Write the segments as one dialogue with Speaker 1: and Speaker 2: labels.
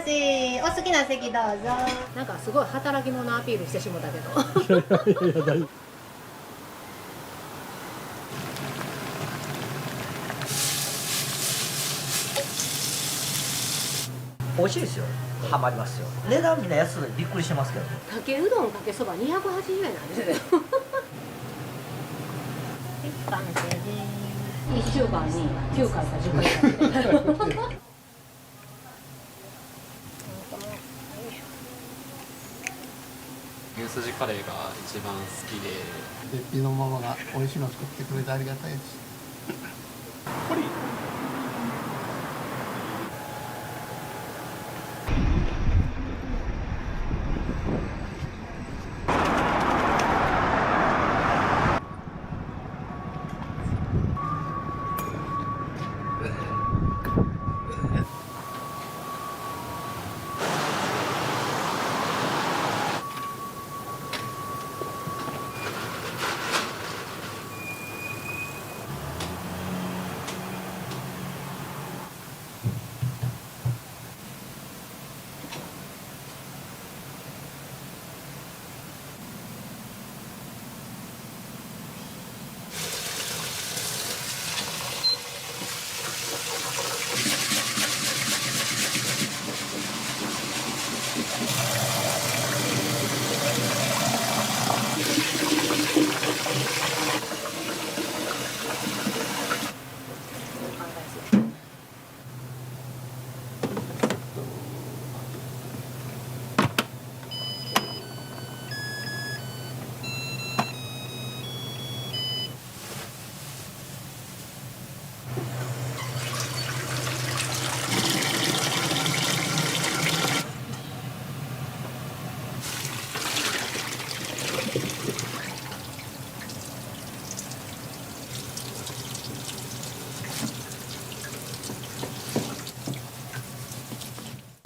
Speaker 1: し。お好きな席どうぞ。
Speaker 2: なんかすごい働き者アピールしてしもたけど。
Speaker 3: いやいや大丈夫。
Speaker 4: 美味しいですよ。ハマりますよ。値段みんな安いでびっくりしてますけど。
Speaker 2: かけうどんかけそば280円なんですよ。
Speaker 1: 完成です。
Speaker 2: 1週間に9回か10回かけて。
Speaker 5: 牛すじカレーが一番好きで、
Speaker 3: 絶品のママが美味しいの作ってくれてありがたいです。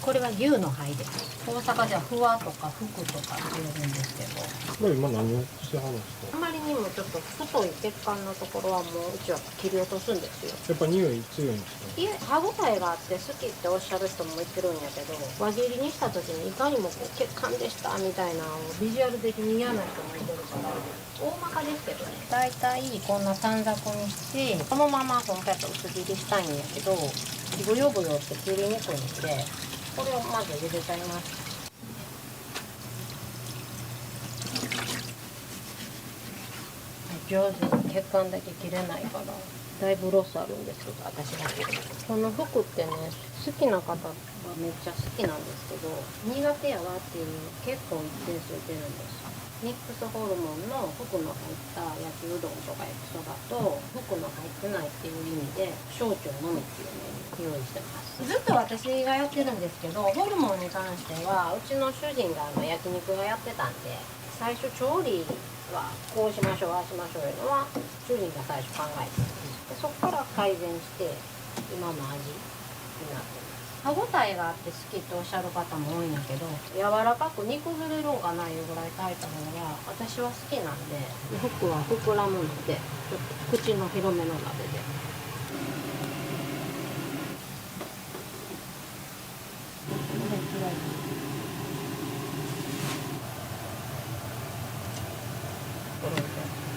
Speaker 2: これは牛の肺です。大阪ではふわとかふくとかって言うんですけど、
Speaker 3: これ今何をしてはるんですか。
Speaker 2: あまりにもちょっと太い血管のところはもううちは切り落とすんですよ。
Speaker 3: やっぱ匂い強いんですか。
Speaker 2: いえ、歯ごたえがあって好きっておっしゃる人も言ってるんやけど、輪切りにした時にいかにもこう血管でしたみたいなのをビジュアル的に嫌な人もいてるから、大まかですけどね。だいたいこんな短冊にしてこのまま本当やったら薄切りしたいんやけど、ブヨブヨって切りにくいんで、これをまず茹でちゃいます。上手に血管だけ切れないからだいぶロスあるんですけど、私だけこの服ってね、好きな方はめっちゃ好きなんですけど、苦手やわっていう結構一定数いてるんです。ミックスホルモンの服の入った焼きうどんとか焼きそばと服の入ってないっていう意味で小腸のみっていうメニュー用意してます。ずっと私がやってるんですけど、ホルモンに関してはうちの主人が焼肉がやってたんで、最初調理はこうしましょうああしましょういうのは主人が最初考えてで、そこから改善して今の味になってます。歯ごたえがあって好きっておっしゃる方も多いんやけど、柔らかく煮崩れるんかないうぐらい炊いた方が私は好きなんで、服は膨らむのでちょっと口の広めの鍋で。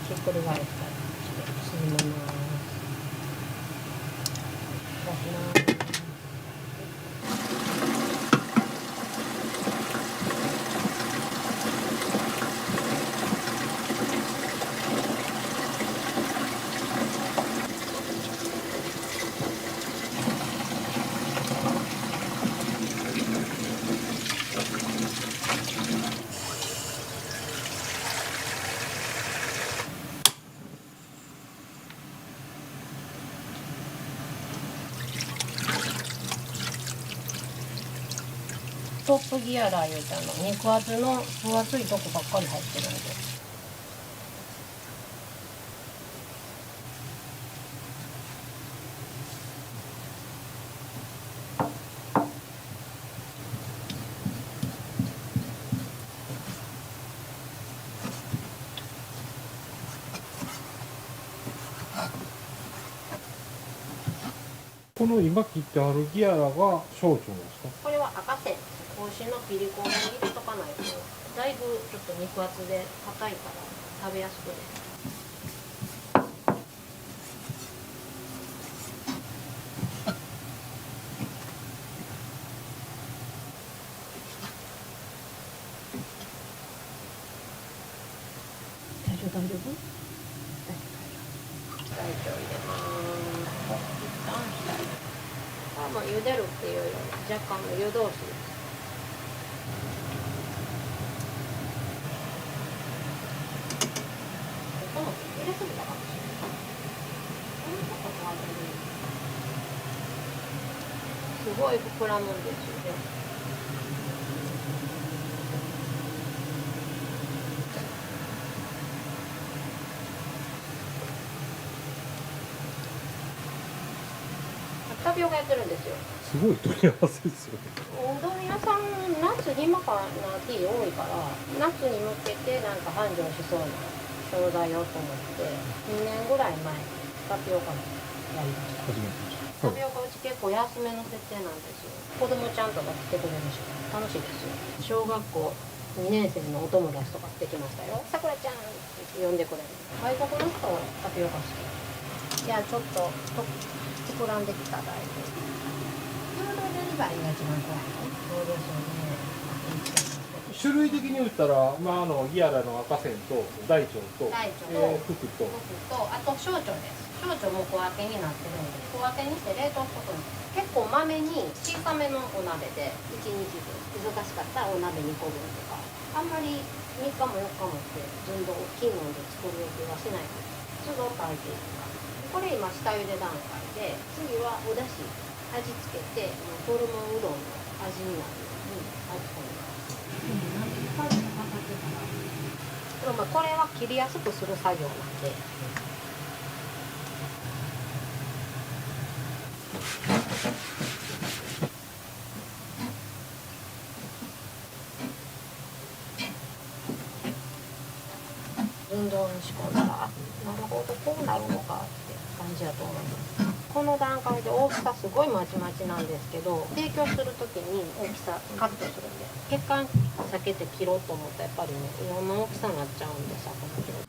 Speaker 2: ひっくり返したりして沈めます。出します。トップギアラーいうて肉厚の分厚いとこばっかり入ってるんで。
Speaker 3: この今切ってあるギアラが小腸ですか。
Speaker 2: これは赤線子牛のピリコを入れとかないとだいぶちょっと肉厚で硬いから食べやすくね。
Speaker 1: 大丈夫大丈夫。
Speaker 2: 大腸入れます。一旦下これも茹でるっていうより若干の湯通しです。この入れすぎたかもしれない。このちょっと変わってる。すごい膨らむんですよね。タピオカやってるんですよ。
Speaker 6: すごい取り合わせですよね。
Speaker 2: うどん屋さん夏今から夏多いから夏に向けてなんか繁盛しそうな商材をと思って2年ぐらい前にタピオカもやりました。
Speaker 6: 初めてでし
Speaker 2: タピオカうち結構安めの設定なんですよ。子供ちゃんとか来てくれるし楽しいですよ。小学校2年生のお友達とか来てきましたよ。さくらちゃんって呼んでくれる。外国の人はタピオカ好き。いやちょっと膨らんできただいぶ。フードデリバリーが一番怖いの。そうですよね。
Speaker 6: 種類的に言ったら、ギアラの赤線と大腸と
Speaker 2: 大腸と
Speaker 6: 服と
Speaker 2: 僕とあと小腸です。小腸も小分けになってるんで小分けにして冷凍しとくんです。結構まめに小さめのお鍋で1日分難しかったらお鍋2個分とかあんまり3日も4日もってずんどん大きいもので作る予定はしないです。都度炊いていくか。これ今下茹で段階で次はお出汁味付けてホルモンうどんの味になるように味込みます。なんでいっぱいかかってたらでもこれは切りやすくする作業なんで。運動に仕込んだらなるほどこうなるのかって感じだと思います。この段階で大きさすごいまちまちなんですけど提供する時に大きさカットするんで血管避けて切ろうと思ったらやっぱりねいろんな大きさになっちゃうんでさこの切ろう。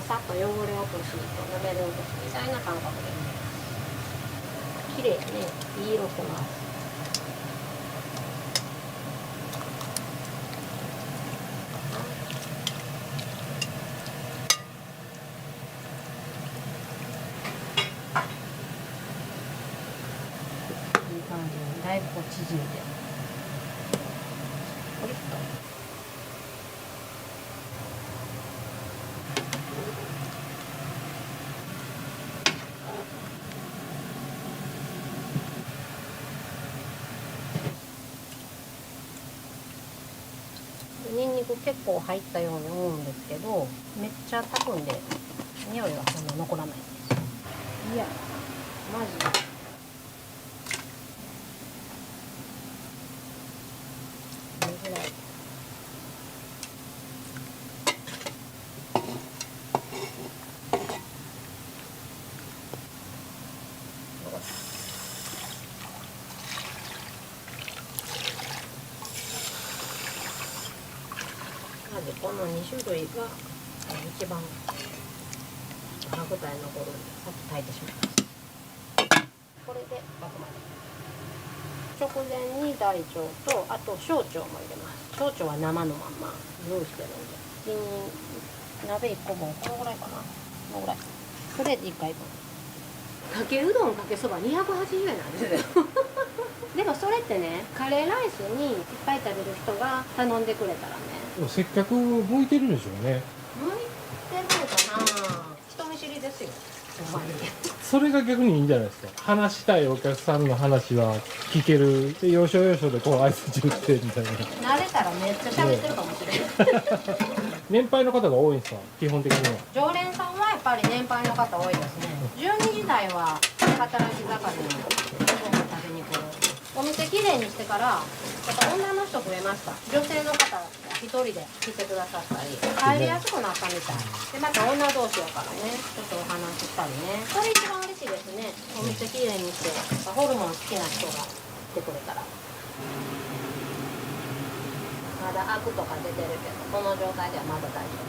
Speaker 2: さっと汚れ落としとラベル落としみたいな感覚で綺麗にねいい色してます。いい感じにだいぶこう縮んでポリッと。ニンニク結構入ったように思うんですけどめっちゃ炊くんで匂いはそんな残らないんですよ。いやマジでこれぐらい。まずこの2種類が一番歯ごたえ残るんでさっき炊いてしまいました。これでバクまで直前に大腸とあと小腸も入れます。小腸は生のまんま用意してるんで鍋1個分このぐらいかなこのぐらいそれで1回分かけうどんかけそば280円なんですよでもそれってねカレーライスにいっぱい食べる人が頼んでくれたらね
Speaker 6: 接客向いてるんでしょうね。
Speaker 2: 向いてるのかな。人見知りですよほんまに
Speaker 6: それが逆にいいんじゃないですか。話したいお客さんの話は聞ける。で要所要所でこう挨拶打ってみたいな。
Speaker 2: 慣れたらめっちゃ喋ってるかもしれない
Speaker 6: 年配の方が多いんですか基本的には。
Speaker 2: 常連さんはやっぱり年配の方多いですね。12時台は働き盛りのご飯食べに来る。お店きれいにしてからやっぱ女の人増えました。女性の方一人で来てくださったり帰りやすくなったみたいで、また女同士やからね、ちょっとお話ししたりね、それ一番嬉しいですね。お店きれいにしてホルモン好きな人が来てくれたら。まだアクとか出てるけど、この状態ではまだ大丈夫。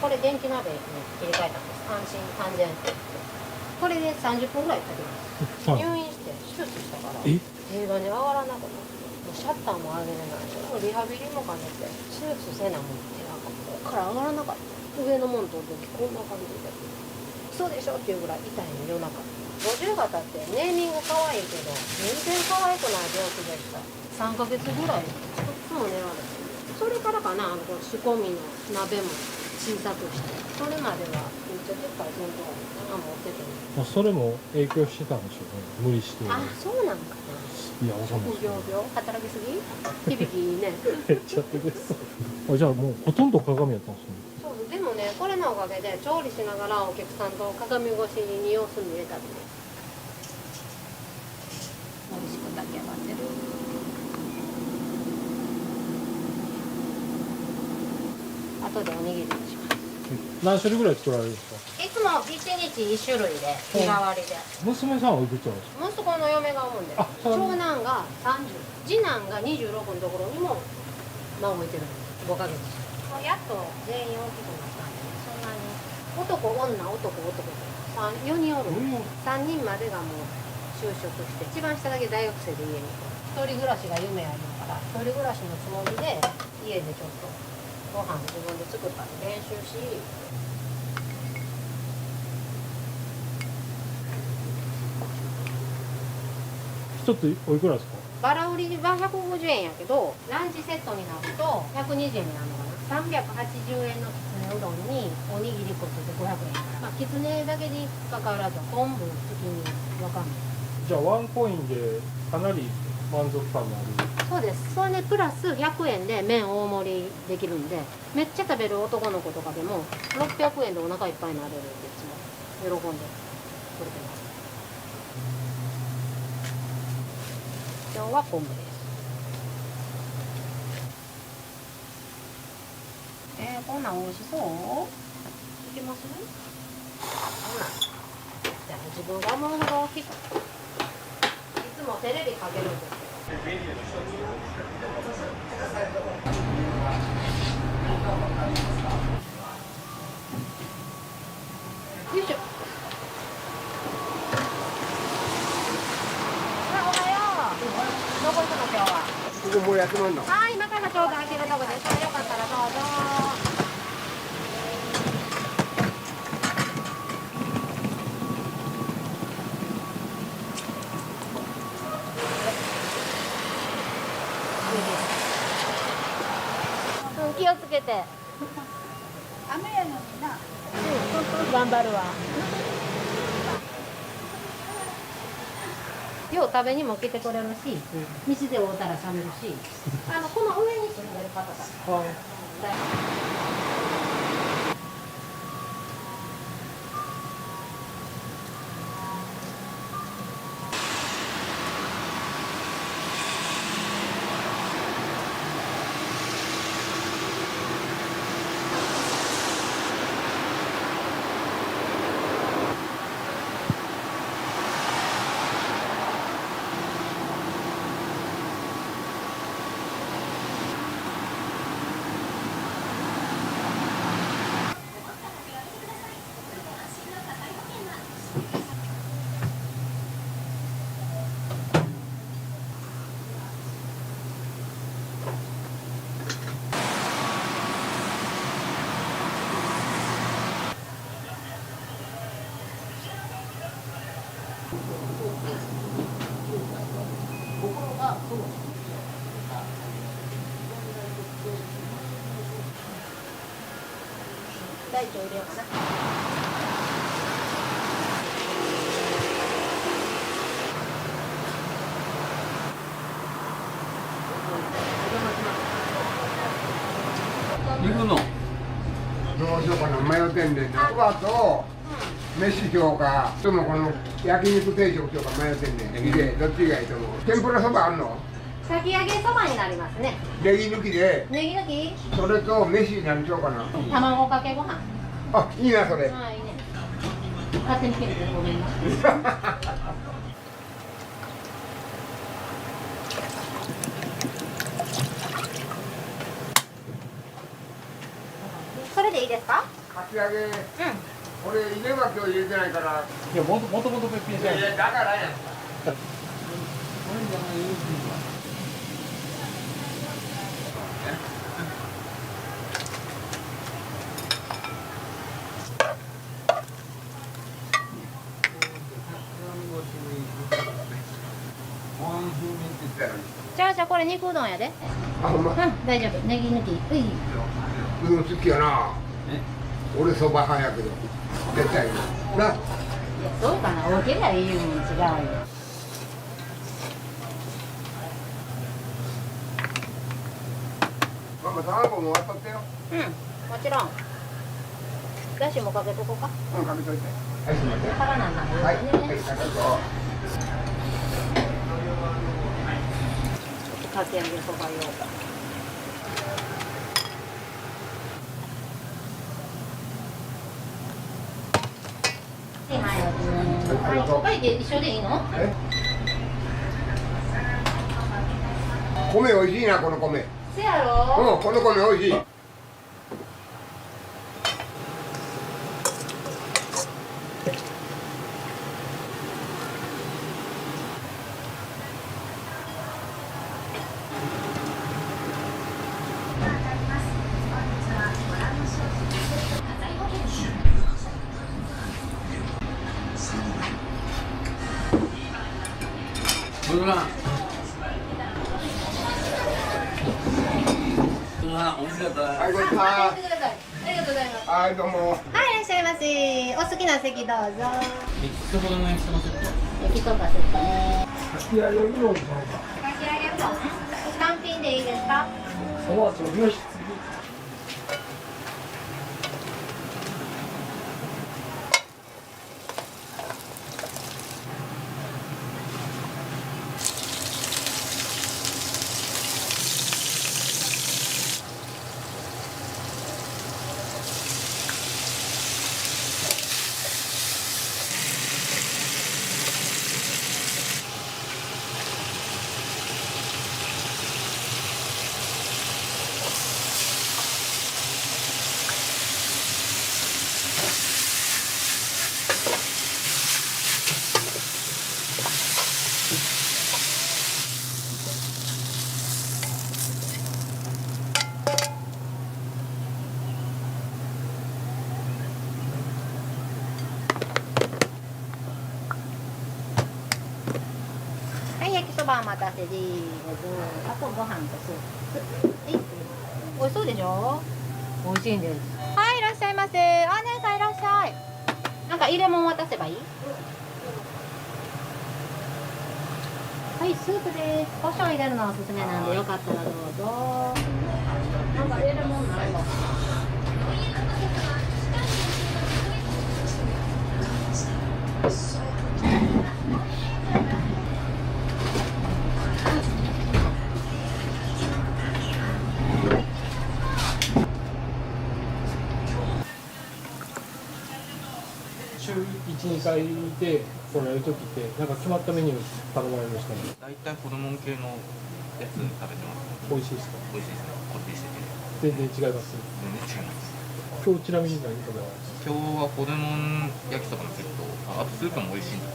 Speaker 2: これ電気鍋に切り替えたんです。安心安全って言って、これで30分ぐらいかけます。入院して手術したから平板に上がらなくなって、もうシャッターも上げれないし、リハビリも兼ねて手術せなもんってなんかここから上がらなかった。上のもんと時こんな感じで、そうでしょっていうぐらい痛いの夜中。50型ってネーミング可愛いけど全然可愛くない病気でした。3ヶ月ぐらいいつも寝られて、それからかな、こう仕込みの鍋も小さくして、それまではめっちゃでっかい弁当を持ってて、
Speaker 6: まあそれも影響してたんでしょうね、無理して。
Speaker 2: あ、そうなんかな。
Speaker 6: いや、わかんない
Speaker 2: 職業病、働きすぎ、響きいいね。
Speaker 6: めっちゃ出てそう。あ、じゃあもうほとんど鏡やったんですね。
Speaker 2: そう、でもね、これのおかげで調理しながらお客さんと鏡越しに様子見れたりね。美味しく炊き上がってる。後でおにぎりにします。
Speaker 6: 何種類ぐらい作られるんですか？
Speaker 2: いつも1日1種類で日替わりで。
Speaker 6: 娘さんはおいくつなんですか？
Speaker 2: 息子の嫁が産むんです。
Speaker 6: あ、そう
Speaker 2: 長男が30、次男が26のところにも孫いてるんです。5ヶ月。やっと全員大きくなったんで、そんなに男女男4人おる。3人までがもう就職して、一番下だけ大学生で家に。一人暮らしが夢あるから、一人暮らしのつもりで家でちょっとご飯自分で作ったり練習し。
Speaker 6: 一つおいくらですか？
Speaker 2: バラ売りは150円やけど、ランチセットになると120円になるのかな。380円のきつねうどんにおにぎりこつで500円から、まあ、きつねだけにかかわらず昆布、月にわかんない。
Speaker 6: じゃあワンコインでかなり満足感のある。
Speaker 2: そうです。それでプラス100円で麺大盛りできるんで、めっちゃ食べる男の子とかでも600円でお腹いっぱいになれるんで、いつも喜んでくれてます。今日は昆布です。こんなん美味しそう。いけます？じゃあ自分が思うほど大きく。いつもテレビかけるんですけど。よいしょ。おはよう。どこ行くの今日は？
Speaker 3: ここもうやってまんの？
Speaker 2: はい、今からちょうど空いてるとこです。よかったらどうぞ。気をつけて。
Speaker 1: 雨やのにな。
Speaker 2: 頑張るわ。よう食べにも来てくれるし、道で会うたら喋るし、この上に住んでる方だ。大腸入れようかな。
Speaker 3: 行くの？どうしようかな迷ってんでんな。そばと飯しようか、でもこの焼肉定食しようか迷ってんねん。でどっちがいいと思う？天ぷらそばあんの？
Speaker 2: かき揚げそばになりますね。
Speaker 3: ネギ抜きで、
Speaker 2: ネギ抜き、
Speaker 3: それと飯何しようかな。
Speaker 2: 卵かけご飯。
Speaker 3: あ、いいなそれ。
Speaker 2: はい、いいね。勝手に切るけどごめんな。それでいいですか？
Speaker 3: かき揚げ、俺入れは今日入れてないから。
Speaker 6: いや、もともとべっぴんじゃない。
Speaker 3: いやだからやん。
Speaker 2: じゃあこれ肉うどんやで。
Speaker 3: あ、ほんま。
Speaker 2: うん、大丈夫。ネギ抜き。うい。
Speaker 3: うどん好きやな。俺そば派やけど。絶対に。な。
Speaker 2: いや、そうかな。大きりゃいいよ、違うよ。
Speaker 3: ママ卵も割っとってよ。
Speaker 2: うん、もちろん。だしもかけとこうか。
Speaker 3: うん、かけといて。はい、すみません。
Speaker 2: からなんだね。
Speaker 3: はい、はい、かけと。
Speaker 2: かき揚げそば用。はい、お会計一緒でいいの？
Speaker 3: え。米美味しいな、この米。
Speaker 2: せやろ？
Speaker 3: うん、この米美味しい。
Speaker 5: うわ美味しかった。
Speaker 3: はい、ごちそうさま。
Speaker 2: ありがとうございます。
Speaker 3: はい、どうも。
Speaker 2: はい、いらっしゃいませ。お好きな席どうぞ。
Speaker 5: いくつほどの焼きそばセット。
Speaker 2: 焼きそばセットね。
Speaker 3: かき揚げうどんとか。
Speaker 2: かき揚げうどん。単品でいいですか？
Speaker 3: そばとよし。
Speaker 2: はい、焼きそばお待たせです。あとご飯とスープ。はい。美味しそうでしょ？美味しいんです。はい、いらっしゃいませ。あ、姉さんいらっしゃい。なんか入れ物渡せばいい？はい、スープです。胡椒入れるのおすすめなんで、よかったらどうぞ。なんか入れるもんないの？
Speaker 6: 週1、2回でこれやるときってなんか決まったメニュー頼まれるんですかね。
Speaker 5: 大体ホルモン系のやつ食べてます。
Speaker 6: 美味しいですか？
Speaker 5: 美味しいですね。こってりしてて。
Speaker 6: 全然違います。
Speaker 5: 全然違います。
Speaker 6: 今日ちなみに何食べられます
Speaker 5: 今日はホルモン焼きそばのセット、あとスープも美味しいんです。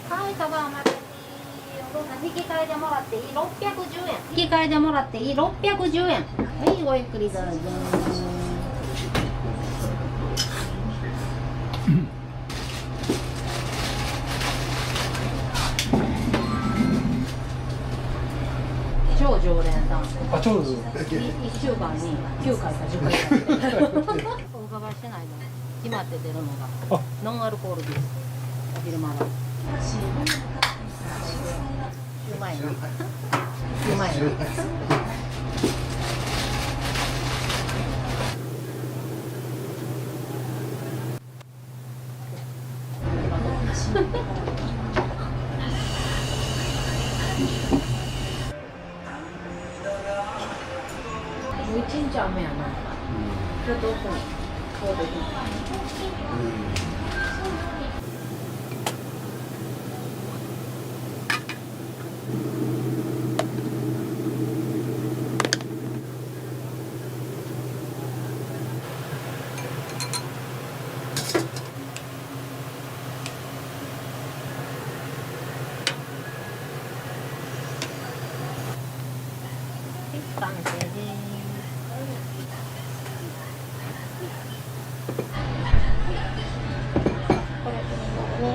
Speaker 2: はい、そばお待たせ。お父さん引き換えでもらっていい610円。引き換えでもらっていい610円。はい、ごゆっくりどうぞ。超常連さん。
Speaker 6: あ、ちょうど。
Speaker 2: 1週間に9回か10回かお伺いしてないの決まって出るのが
Speaker 6: あ、
Speaker 2: ノンアルコールです。お昼間はうまいな。うまいな。もう一日雨やな。ちょっと遅い。そうですね。完成です。これね。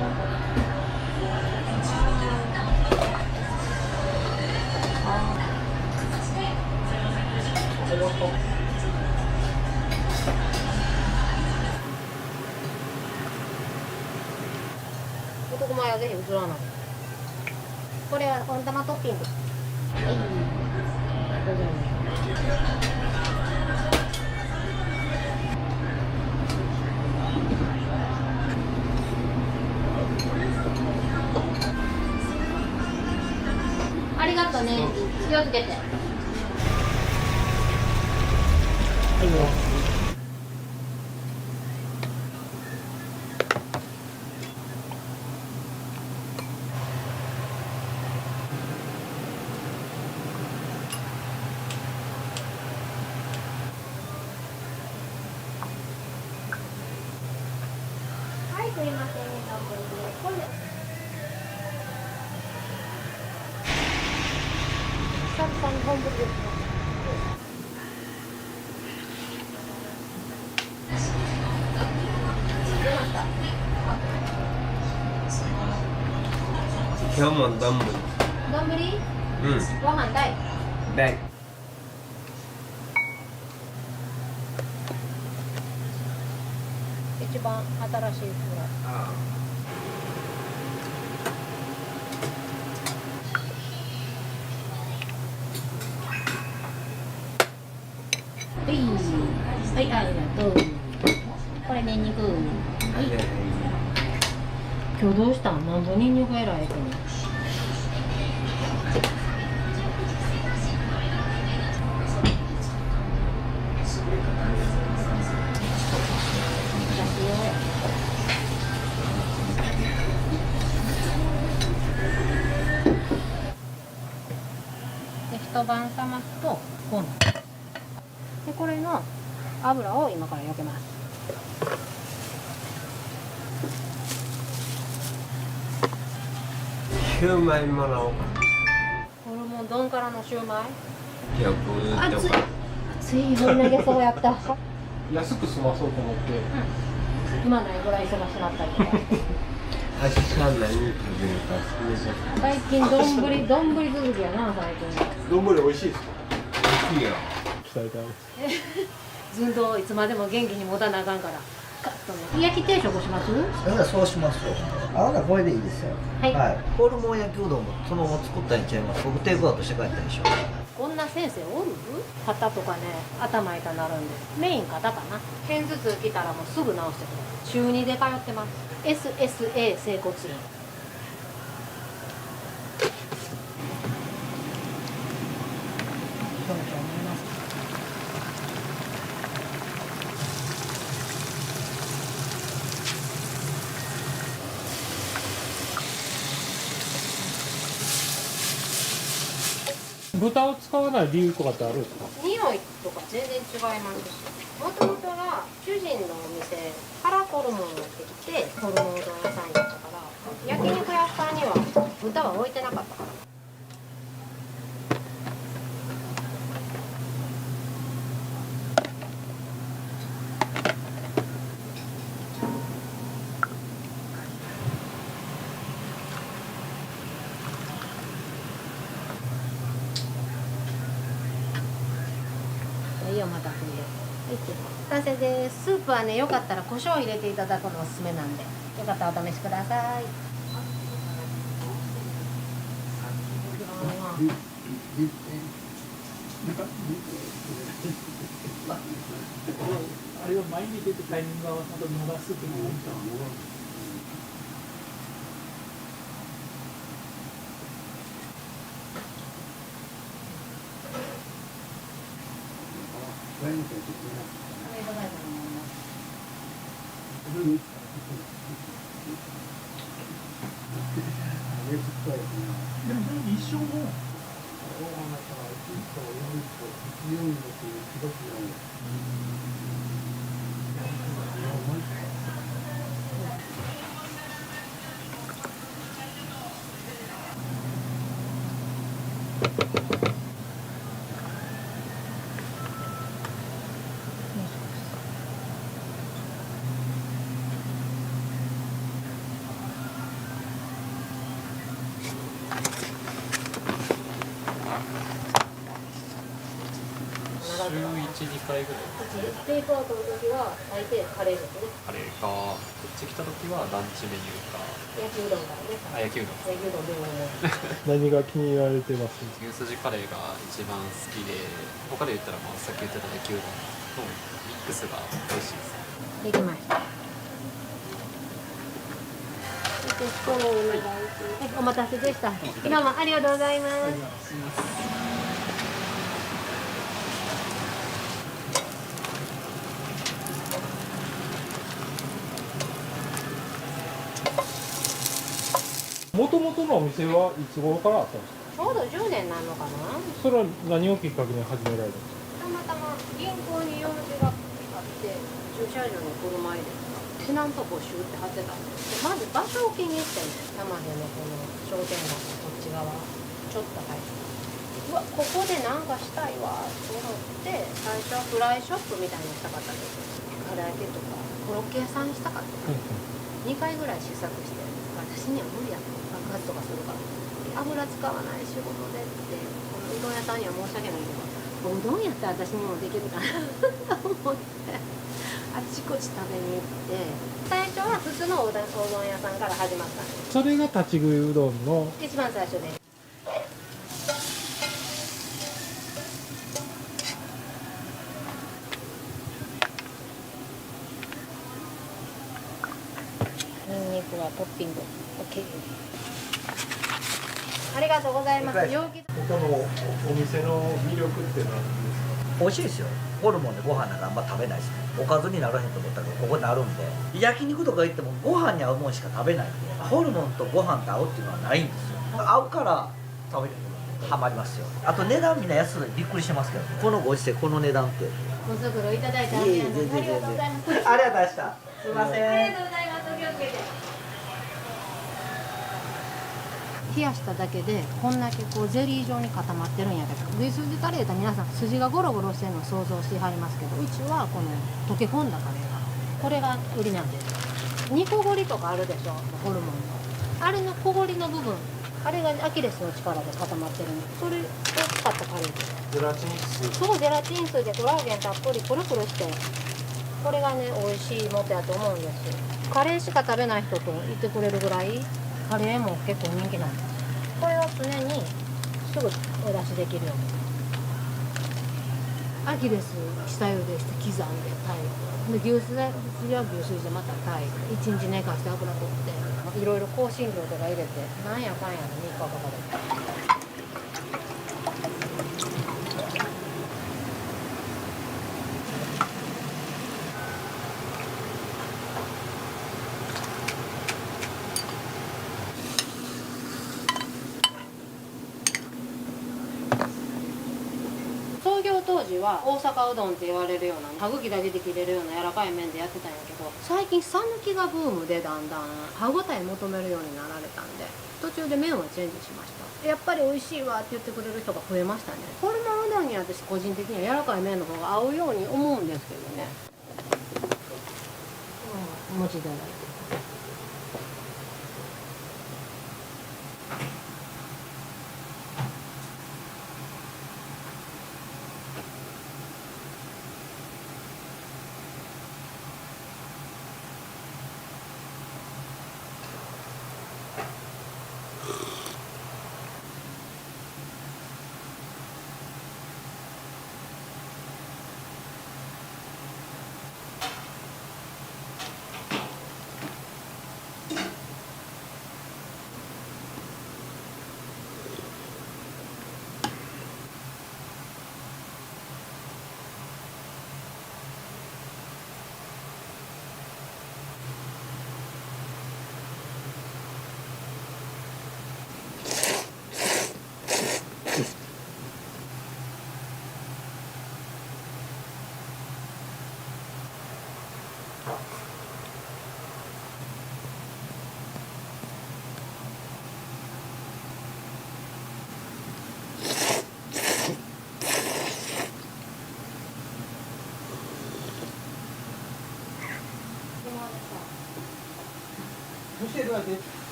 Speaker 2: 男前はぜひ映らない。これは温玉トッピング。はい。どうぞ。ありがとうね。気をつけて。はいよ。はい、すいません。これ。久々に本部ですね。出ました。
Speaker 3: 今日も丼。
Speaker 2: 丼？ご飯大。
Speaker 3: 大。
Speaker 2: 一番新しいフライ。はい、ありがとう。これニンニク。はい。今日どうしたん？なんぼニンニク偉い子に。で一晩冷ますとこうなる。でこれの油を今から焼けます。
Speaker 3: シューマイもらおうか。
Speaker 2: ホルモン丼からのシューマイ。
Speaker 3: いや、こういう
Speaker 2: 熱い。熱い放り投げそうやった。
Speaker 6: 安く済まそうと思って、
Speaker 2: 今ないぐらい忙しくなったりとか。
Speaker 3: 明日何食べるか決めちゃった。
Speaker 2: 最近丼続きやな最近。
Speaker 6: 丼美味しいですか？
Speaker 3: いいよ。
Speaker 6: 伝えたい。
Speaker 2: 寸胴いつまでも元気に持たなあかんから。カッとね。焼き定食します？
Speaker 4: そうしますよ。あなたこれでいいですよ。
Speaker 2: はい
Speaker 4: ホルモン焼きうどんもそのまま作ったんちゃいます。僕テイクアウトして帰ったでしょ。
Speaker 2: こんな先生おる？肩とかね、頭痛なるんで。メイン肩かな。片頭痛来たらもうすぐ治してくれる。週2で通ってます。SSA 整骨院。少々思います。
Speaker 6: 豚を使わない理由とかってあるんですか？
Speaker 2: 匂いとか全然違いますし、もともとが主人のお店からホルモンを持ってきてホルモンうどん屋さんだったから、焼肉屋さんには豚は置いてなかったから。はい、お待たせです。完成です。スープはね、よかったら胡椒を入れていただくのおすすめなんで、よかったらお試しください。
Speaker 7: あれを前に出てタイミング合わせと伸ばすっていうのがいいと思う。でも一生も
Speaker 5: 週1、2回ぐらい。
Speaker 2: テイクアウトの時は大抵カレーですね。
Speaker 5: カレーか、こっち来た時はランチメニューか。
Speaker 2: 焼きうどんからね。
Speaker 5: あ、焼きうどん。
Speaker 2: 焼きうどんでも
Speaker 6: 何が気に入られてます？
Speaker 5: 牛すじカレーが一番好きで、他で言ったらまあさっき言ってた焼きうどんのミックスが美味しいです。
Speaker 2: できました。ストローお願いします。お待たせでした。どうもありがとうございます。
Speaker 6: もともとのお店はいつ頃からあったんですか？
Speaker 2: ちょうど10年なのかな。
Speaker 6: それは何をきっかけに始められたんですか？
Speaker 2: たまたま銀行に用事があって駐車場に車入れてテナント募集って貼ってたんですでまず場所を気に入ってね玉でのこの商店街のこっち側ちょっと入ってうわここでなんかしたいわと思って最初はフライショップみたいにしたかったんですよ。唐揚げとかコロッケ屋さんにしたかった2回ぐらい試作して私には無理やと爆発とかするから油使わない仕事でってこのうどん屋さんには申し訳ないけどうどんやったら私にもできるかなと思ってあちこち食べに行って最初は普通のおうどん屋さんから始まったんです。
Speaker 6: それが立ち食いうどんの
Speaker 2: 一番最初でニンニクはトッピング OK ありがとうございます。陽気
Speaker 6: ここのお店の魅力って何ですか？
Speaker 4: 美味しいですよ。ホルモンでご飯なんかあんま食べないですね。おかずにならへんと思ったけどここになるんで焼肉とか行ってもご飯に合うもんしか食べないんでホルモンとご飯と合うっていうのはないんですよ。合うから食べるのハマりますよ。あと値段みんな安いでびっくりしてますけどこのご時世この値段って
Speaker 2: ご足労いただいてあ
Speaker 4: いえいえ
Speaker 2: りがとうございます。
Speaker 4: 全然ありがとうございました。すいません。
Speaker 2: ありがとうございます。お気をつけて。冷やしただけでこんだけこうゼリー状に固まってるんやけど牛すじカレーって皆さん筋がゴロゴロしてるのを想像してはりますけどうちはこの溶け込んだカレーがこれが売りなんです。煮こごりとかあるでしょホルモンのあれのこごりの部分あれがアキレスの力で固まってるのそれを使ったカレーです。
Speaker 6: ゼラチン質。
Speaker 2: そうゼラチン質でコラーゲンたっぷりプルプルしてこれがね美味しいもとやと思うんですよ。カレーしか食べない人と言ってくれるぐらいカレーも結構人気なんです。これを常にすぐお出しできるようにアキレス下茹でして刻んで炊いてで牛すじは牛すじでまた炊いて1日寝かして油取っていろいろ香辛料とか入れてなんやかんやで3日かかる。創業当時は大阪うどんって言われるような歯茎だけで切れるような柔らかい麺でやってたんやけど最近讃岐がブームでだんだん歯ごたえ求めるようになられたんで途中で麺をチェンジしました。やっぱり美味しいわって言ってくれる人が増えましたね。ホルモンうどんに私個人的には柔らかい麺の方が合うように思うんですけどね。お持ちいただいて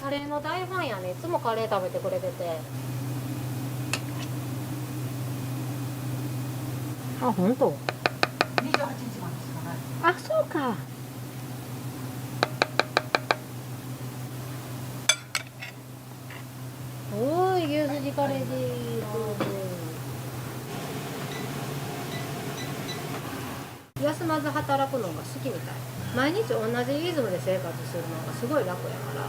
Speaker 2: カレーの大ファンやね。いつもカレー食べてくれてて。あ、本当。あ、そうか。おーい、牛すじカレーです。休まず働くのが好きみたい。毎日同じリズムで生活するのがすごい楽やから、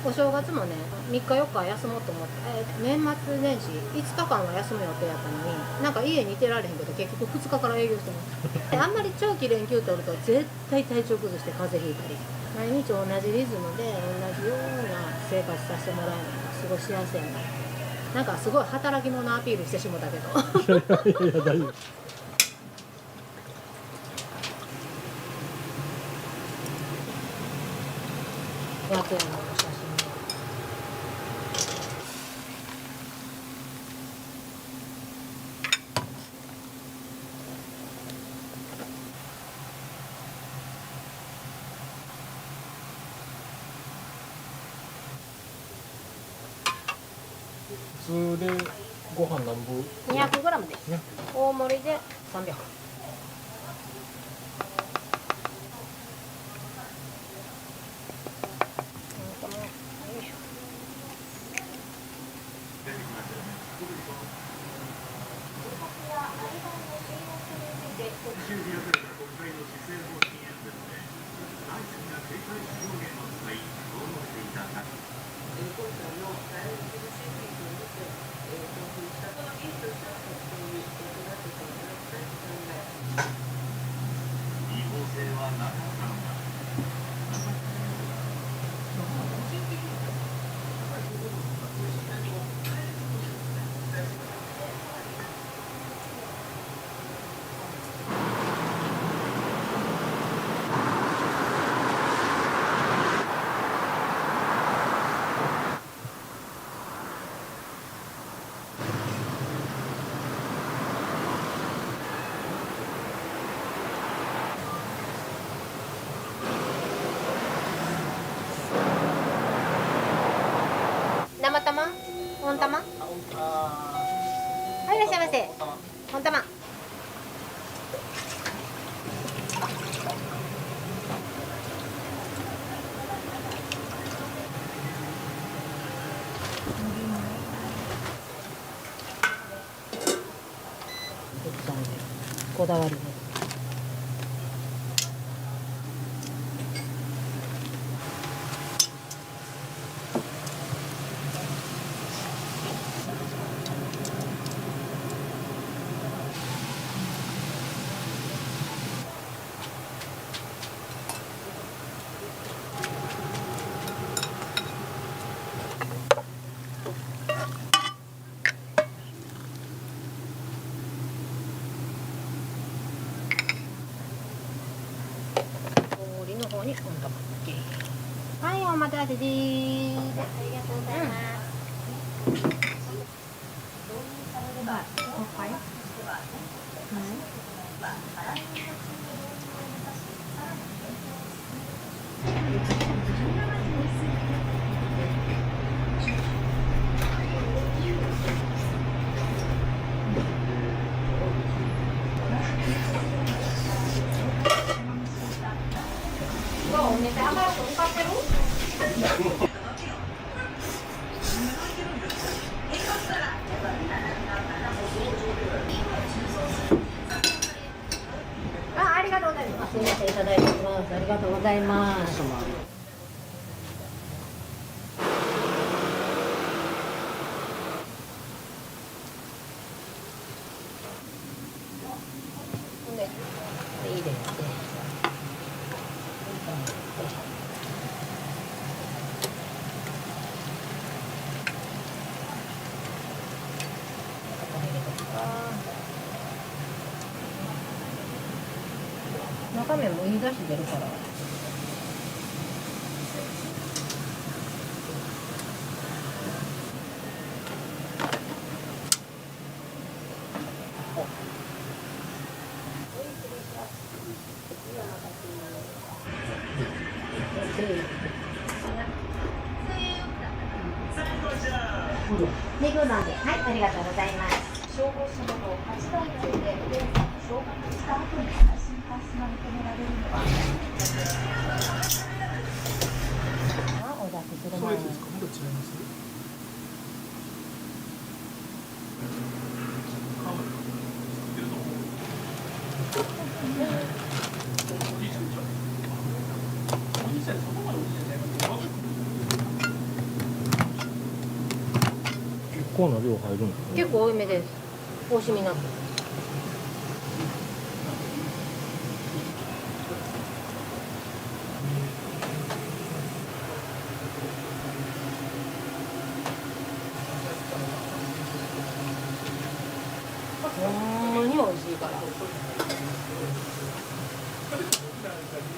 Speaker 2: お正月もね3日4日休もうと思って、年末年始5日間は休む予定やったのに、なんか家にいてられへんけど結局2日から営業してますであんまり長期連休取ると絶対体調崩して風邪ひいたり、毎日同じリズムで同じような生活させてもらえるのがすごい幸せやな。なんかすごい働き者アピールしてしもたけど
Speaker 6: いやいや大丈夫。
Speaker 2: 松山の写真。
Speaker 6: 普通でご飯何分？
Speaker 2: 200g です。大盛りで300。生玉？温玉？はい、いらっしゃいませ。温玉。こだわりです。氷の方に温玉。はい、お待たせでーす。ありがとうございます。お店あんまり儲かってる？ありがとうございます。すみません、いただいてます。ありがとうございます。で、入れて。中身もいい出汁出るから。
Speaker 8: 2分なんで、はい、ありがとうございます。消防士の8段階で、消火した後に新発が認められるのは、
Speaker 2: お出しする
Speaker 7: そう
Speaker 2: 前に
Speaker 7: いうやつですか？まだ違います？
Speaker 6: 結構な量入るんですね。
Speaker 2: 結構多めです。惜しみなく。ほんまに美味しいから。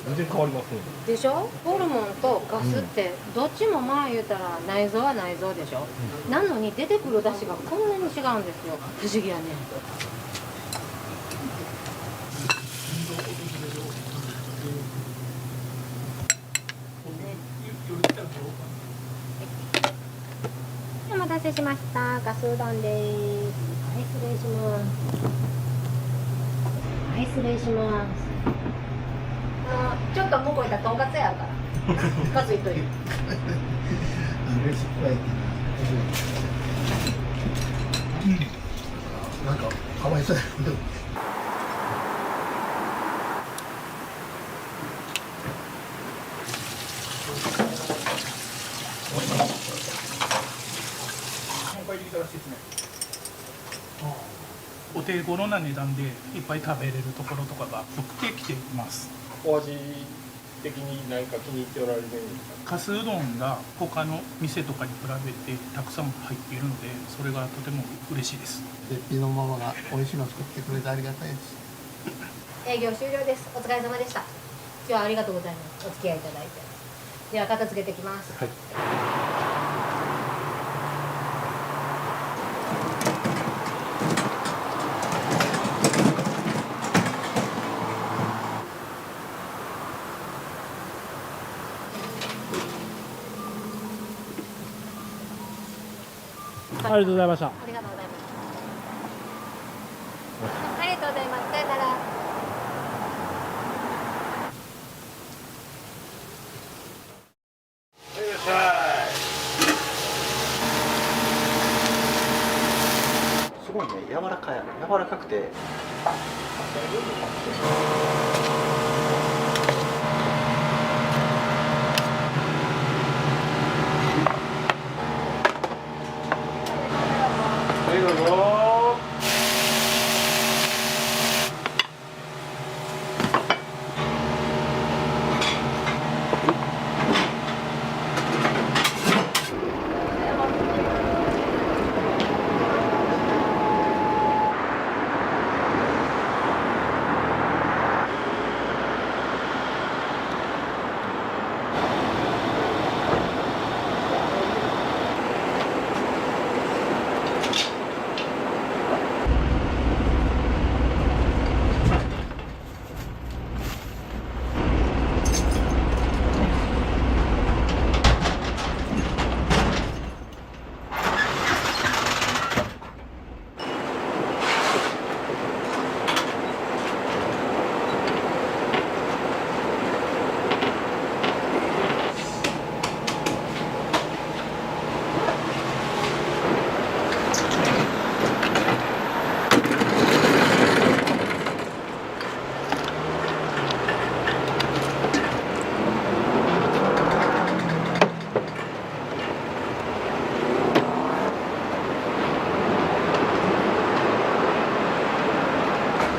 Speaker 6: 全然変わりますね。
Speaker 2: でしょ？ホルモンとガスってどっちもまあ言うたら内臓は内臓でしょ、なのに出てくる出汁がこんなに違うんですよ。不思議やね。お待たせしました。ガスうどんです。はい、失礼します。はい、失礼します。ちょっと向こう行ったらとんかつやるから数いといて。
Speaker 3: なんかかわいそうやけど。
Speaker 7: お手頃な値段でいっぱい食べれるところとかが増えてきています。
Speaker 6: お味的に何か気に入っておられるメニューですか？
Speaker 7: かすうどんが他の店とかに比べてたくさん入っているので、それがとても嬉しいです。
Speaker 3: 絶品のママが美味しいの作ってくれてありがたいです。
Speaker 2: 営業終了です。お疲れ様でした。今日はありがとうございます。お付き合いいただいて。では片付けてきます。
Speaker 6: はい。ありがとうございました。
Speaker 2: ありがとうございます。ありがとうございます。さよなら。
Speaker 4: すごいね、柔らかくて。
Speaker 6: はいどうぞ。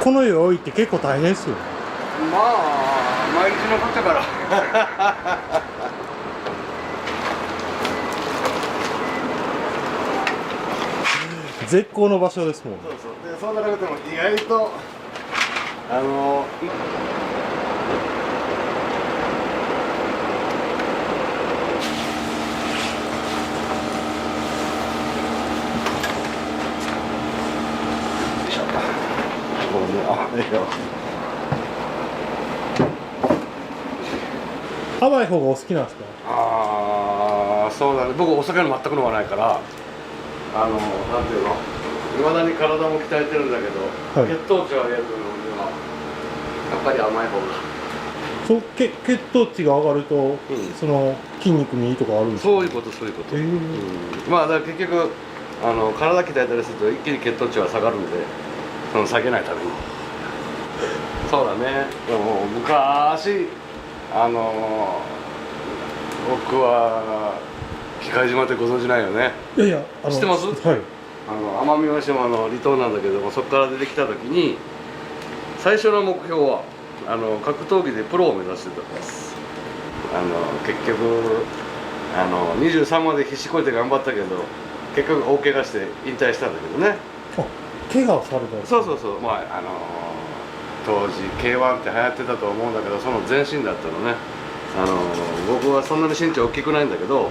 Speaker 6: この用意って結構大変ですよ。
Speaker 3: まあ毎日のことだから。
Speaker 6: 絶好の場所ですもん。
Speaker 3: そうそう。でそうなるとも意外とね。甘いよ。
Speaker 6: 甘い方がお好きなんですか？
Speaker 3: ああ、そうだね。僕お酒の全く飲まないから、なんていうの、未だに体も鍛えてるんだけど、
Speaker 6: はい
Speaker 3: 血糖値はやるのにはやっぱり甘い方が。
Speaker 6: そう血糖値が上がると、その筋肉にいいとかあるんですか？
Speaker 3: そういうこと、そういうこと。まあだから結局体鍛えたりすると一気に血糖値は下がるんで、その下げないために。そうだね。でも昔僕は喜界島ってご存知ないよね。
Speaker 6: いやいや、
Speaker 3: 知ってます？
Speaker 6: はい。
Speaker 3: 奄美大島の離島なんだけども、そこから出てきた時に最初の目標は格闘技でプロを目指してたんです。結局23まで必死こいて頑張ったけど結局大怪我して引退したんだけどね。
Speaker 6: あ、怪我をされたんですか？
Speaker 3: そう、まあ当時 K1 って流行ってたと思うんだけど、その前身だったのね。僕はそんなに身長大きくないんだけど、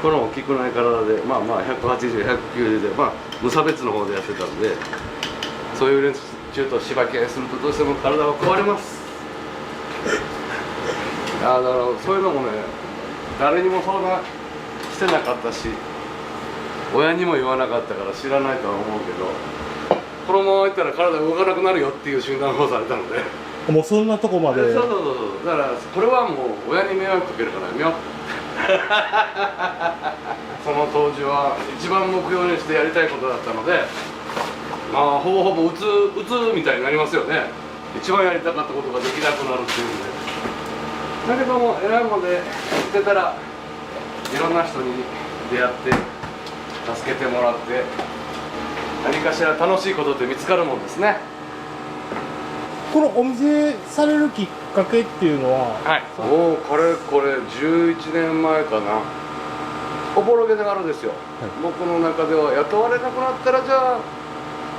Speaker 3: この大きくない体でまあ180、190で無差別の方でやってたんで、そういう練習と芝系するとどうしても体は壊れます。だからそういうのもね、誰にも相談してなかったし、親にも言わなかったから知らないとは思うけど、このままいったら体動かなくなるよっていう診断をされたので。
Speaker 6: もうそんなとこまで。
Speaker 3: そうだからこれはもう親に迷惑かけるからやめよう。その当時は一番目標にしてやりたいことだったので、まあほぼほぼうつみたいになりますよね。一番やりたかったことができなくなるっていうんで。だけども偉いもんでやってたらいろんな人に出会って助けてもらって、何かしら楽しいことって見つかるもんですね。
Speaker 6: このお店されるきっかけっていうのは、
Speaker 3: はい、もうこれ11年前かな。おぼろげながらですよ、僕の中では雇われなくなったらじゃあ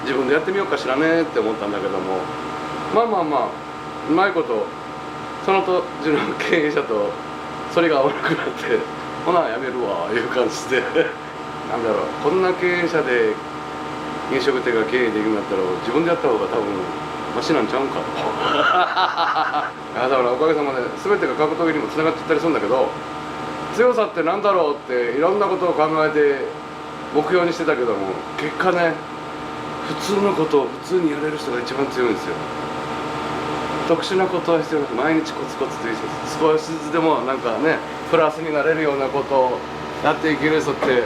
Speaker 3: 自分でやってみようかしらねって思ったんだけども、まあうまいことその当時の経営者とそれが合わなくなって、ほなやめるわいう感じでなんだろう、こんな経営者で飲食店が経営できるんだったら自分でやった方が多分マシなんちゃうんかとだからおかげさまで全てが格闘技にもつながっていったりするんだけど、強さってなんだろうっていろんなことを考えて目標にしてたけども、結果ね、普通のことを普通にやれる人が一番強いんですよ。特殊なことは必要なく、毎日コツコツと少しずつでもなんかねプラスになれるようなことをやっていける人って、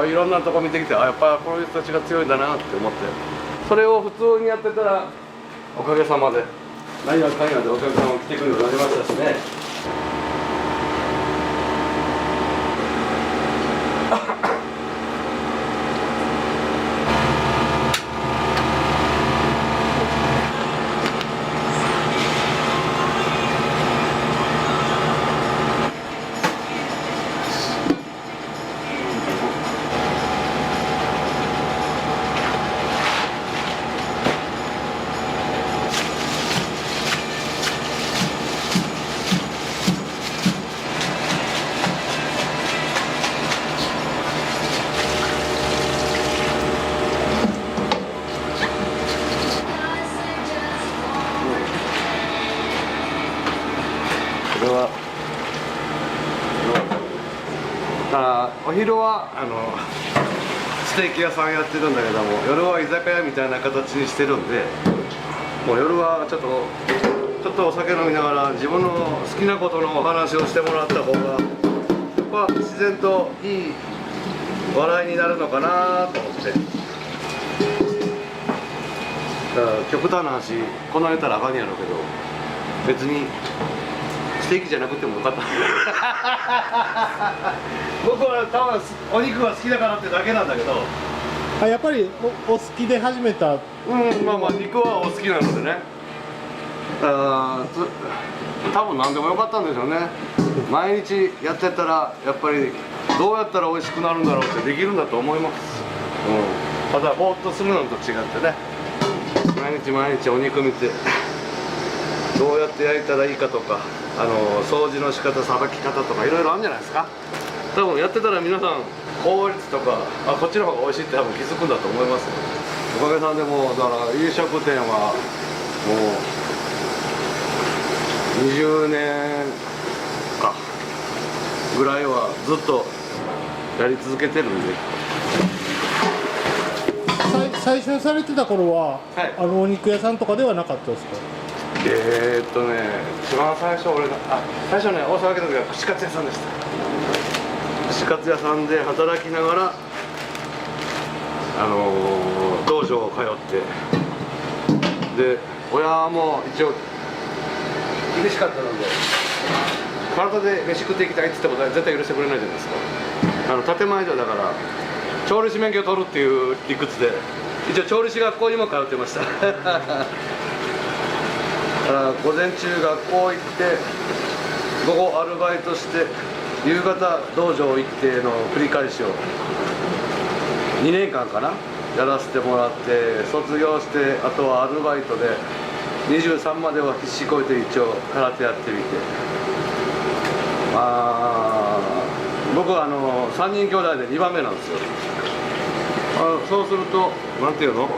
Speaker 3: いろんなとこ見てきて、やっぱこの人たちが強いんだなって思って、それを普通にやってたらおかげさまで何やかんやでお客さんも来てくれるようになりましたしね。これはお昼はステーキ屋さんやってるんだけども、夜は居酒屋みたいな形にしてるんで、もう夜はちょっとお酒飲みながら自分の好きなことのお話をしてもらった方が、自然といい笑いになるのかなと思って。だから極端な話、こなれたらあかんやろうけど、別にステーキじゃなくてもよかった僕は多分お肉が好きだからってだけなんだけど、
Speaker 6: やっぱりお好きで始めた。
Speaker 3: まあ肉はお好きなのでね、多分何でもよかったんでしょうね。毎日やってたらやっぱりどうやったら美味しくなるんだろうってできるんだと思います。ただぼーっとするのと違ってね、毎日お肉見てどうやって焼いたらいいかとか、掃除の仕方、さばき方とかいろいろあるんじゃないですか。多分やってたら皆さん効率とか、こっちの方が美味しいって多分気づくんだと思いますよ。おかげさんでもうだから飲食店はもう20年かぐらいはずっとやり続けてるんで。
Speaker 6: 最初にされてた頃は、
Speaker 3: はい、
Speaker 6: お肉屋さんとかではなかったですか？
Speaker 3: 一番最初俺が最初ね大阪来た時は串カツ屋さんでした。串カツ屋さんで働きながら道場通ってで親も一応厳しかったので体で飯食っていきたいって言っても絶対許してくれないじゃないですか。建前上だから調理師免許を取るっていう理屈で一応調理師学校にも通ってました午前中学校行って午後アルバイトして夕方道場行っての繰り返しを2年間かなやらせてもらって卒業してあとはアルバイトで23までは必死こいて一応空手やってみて僕は3人兄弟で2番目なんですよ。そうするとなんていうの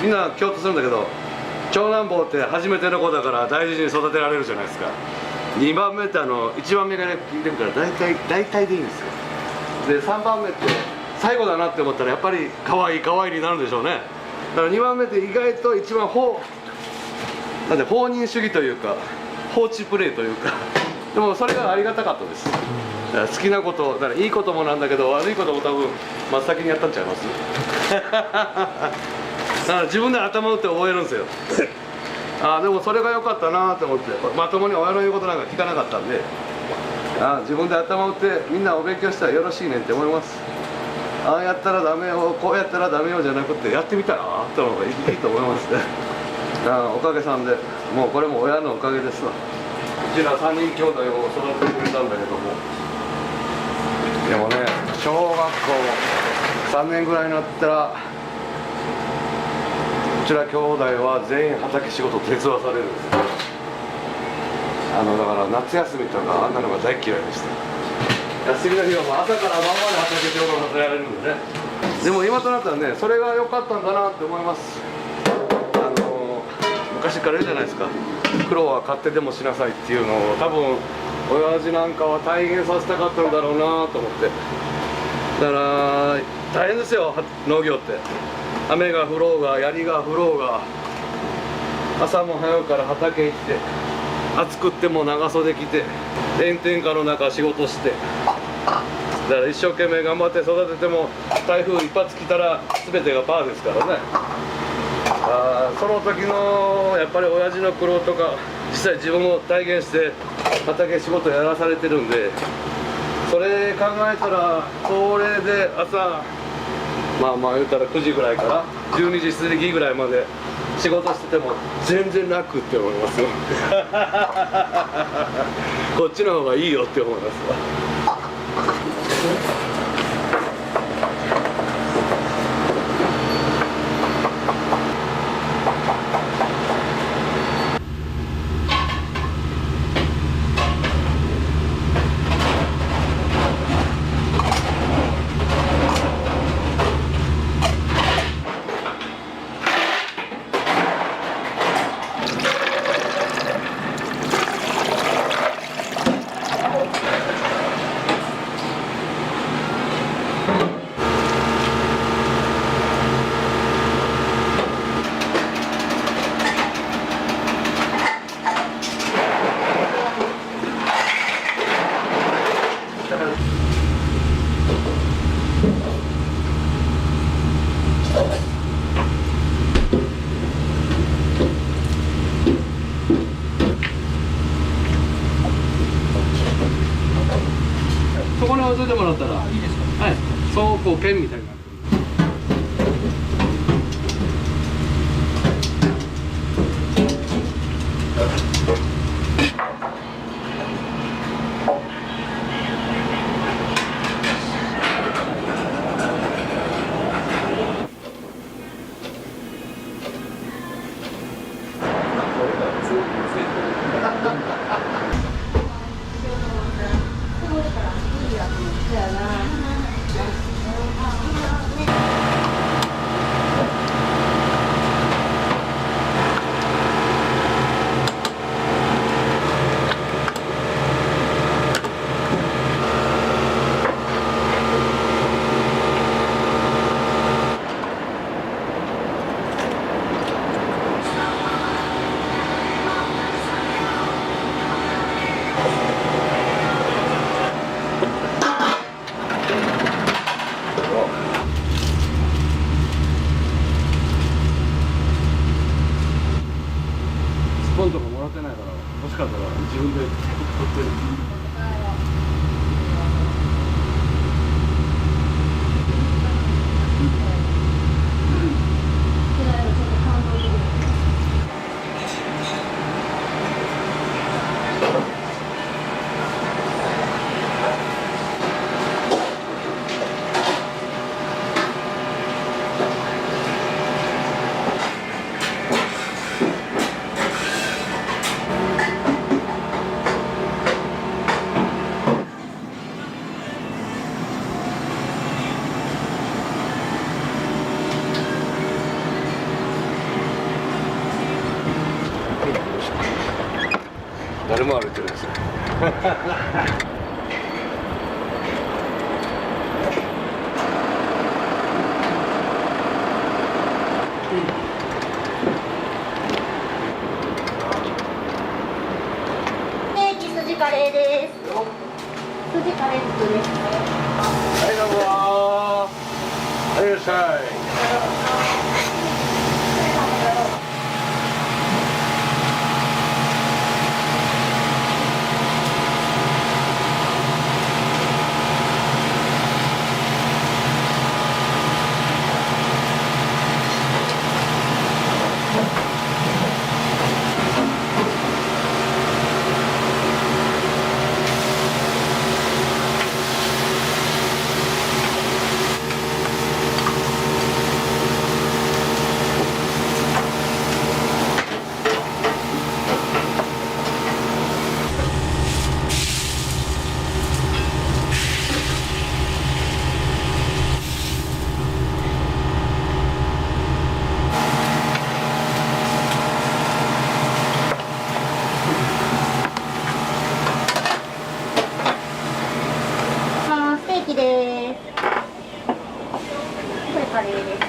Speaker 3: みんな共通するんだけど長男坊って初めての子だから大事に育てられるじゃないですか。2番目って1番目が聞いてるから大体でいいんですよ。で3番目って最後だなって思ったらやっぱり可愛いになるんでしょうね。だから2番目って意外と一番放任主義というか放置プレイというかでもそれがありがたかったです。好きなことだからいいこともなんだけど悪いことも多分真っ先にやったんちゃいますだから自分で頭打って覚えるんですよでもそれが良かったなと思ってまともに親の言うことなんか聞かなかったんで自分で頭打ってみんなお勉強したらよろしいねって思います。やったらダメよこうやったらダメよじゃなくてやってみたらってのがいいと思いますねおかげさんでもうこれも親のおかげですわ。うちら3人兄弟を育ててくれたんだけどもでもね小学校3年ぐらいになったらうちら兄弟は全員畑仕事手伝わされるんですよ。だから夏休みとかあんなのが大嫌いでした。休みの日はもう朝から晩まで畑仕事をさせられるんでね。でも今となったらねそれが良かったんだなって思います。昔から言うじゃないですか苦労は買ってでもしなさいっていうのを多分親父なんかは体現させたかったんだろうなと思ってだから大変ですよ農業って。雨が降ろうが槍が降ろうが朝も早くから畑行って暑くっても長袖着て炎天下の中仕事してだから一生懸命頑張って育てても台風一発来たら全てがパーですからね。その時のやっぱり親父の苦労とか実際自分も体現して畑仕事やらされてるんでそれ考えたらそれで朝まあ言うたら9時ぐらいから12時過ぎぐらいまで仕事してても全然楽って思いますよこっちの方がいいよって思いますわ。そこに置いといてもらったらいいですか。はい、倉庫兼みたいな。本とかもらってないから欲しかったら自分で取ってる。誰も歩いてるんですよ。
Speaker 8: 筋カレーです。筋カレー作です。
Speaker 3: はい、どうも。はい、いらっしゃい。
Speaker 8: ステーキです。これカレーです。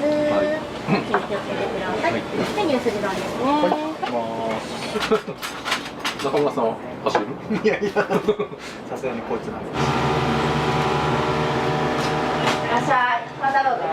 Speaker 8: 気をつけてください。メニュー筋なんですね。
Speaker 3: 中村さんは走る？
Speaker 9: いやいや、さすがにこいつなんです。
Speaker 8: いらっしゃい。またどうぞ。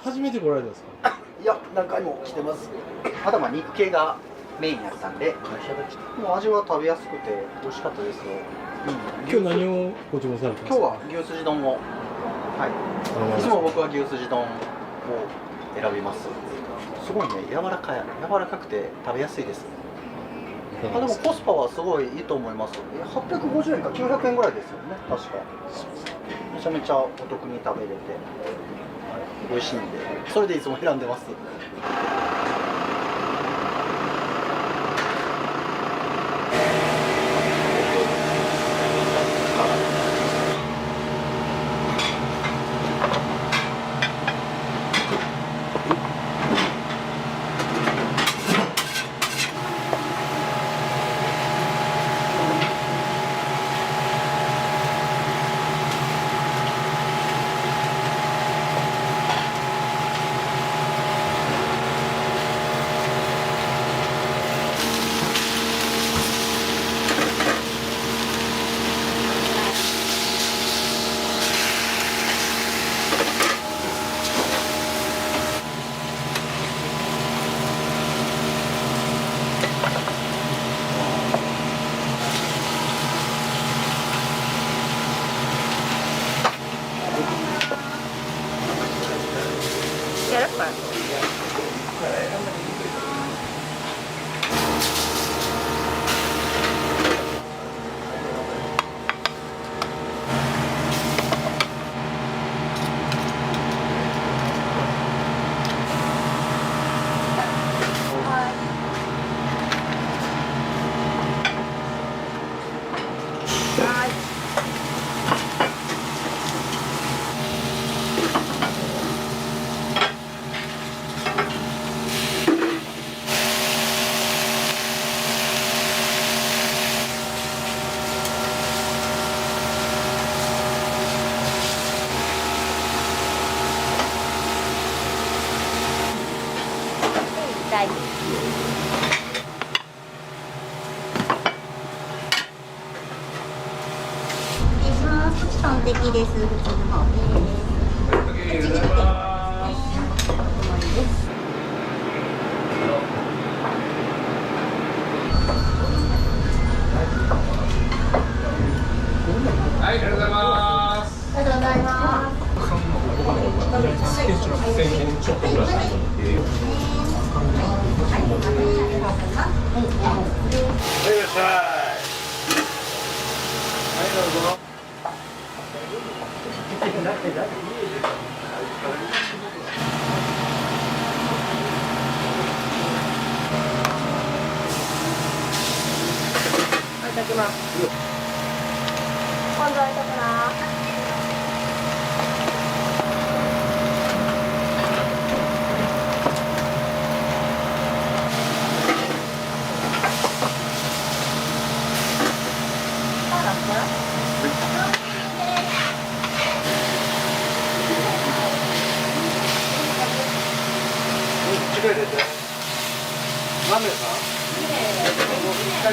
Speaker 6: 初めて来られたんですか？
Speaker 9: いや、何回も来てます。ただまあ肉系がメインやったんで、もう味は食べやすくて美味しかったですよ。
Speaker 6: 今日何をご注文されたんですか？
Speaker 9: 今日は牛すじ丼を、はい。いつも僕は牛すじ丼を選びます。すごいね、柔らかくて食べやすいです。でもコスパはすごいいいと思います。850円か900円ぐらいですよね、確か。めちゃめちゃお得に食べれて、美味しいんで、それでいつも選んでます。
Speaker 8: ケース普通の方です。
Speaker 3: はい、ありがとうございます。
Speaker 8: ありがとうございます。
Speaker 3: はい、いらっしゃい。はい、どうぞ。
Speaker 2: いただきます。今度はいたかな。
Speaker 3: 近いですね。何名さん？は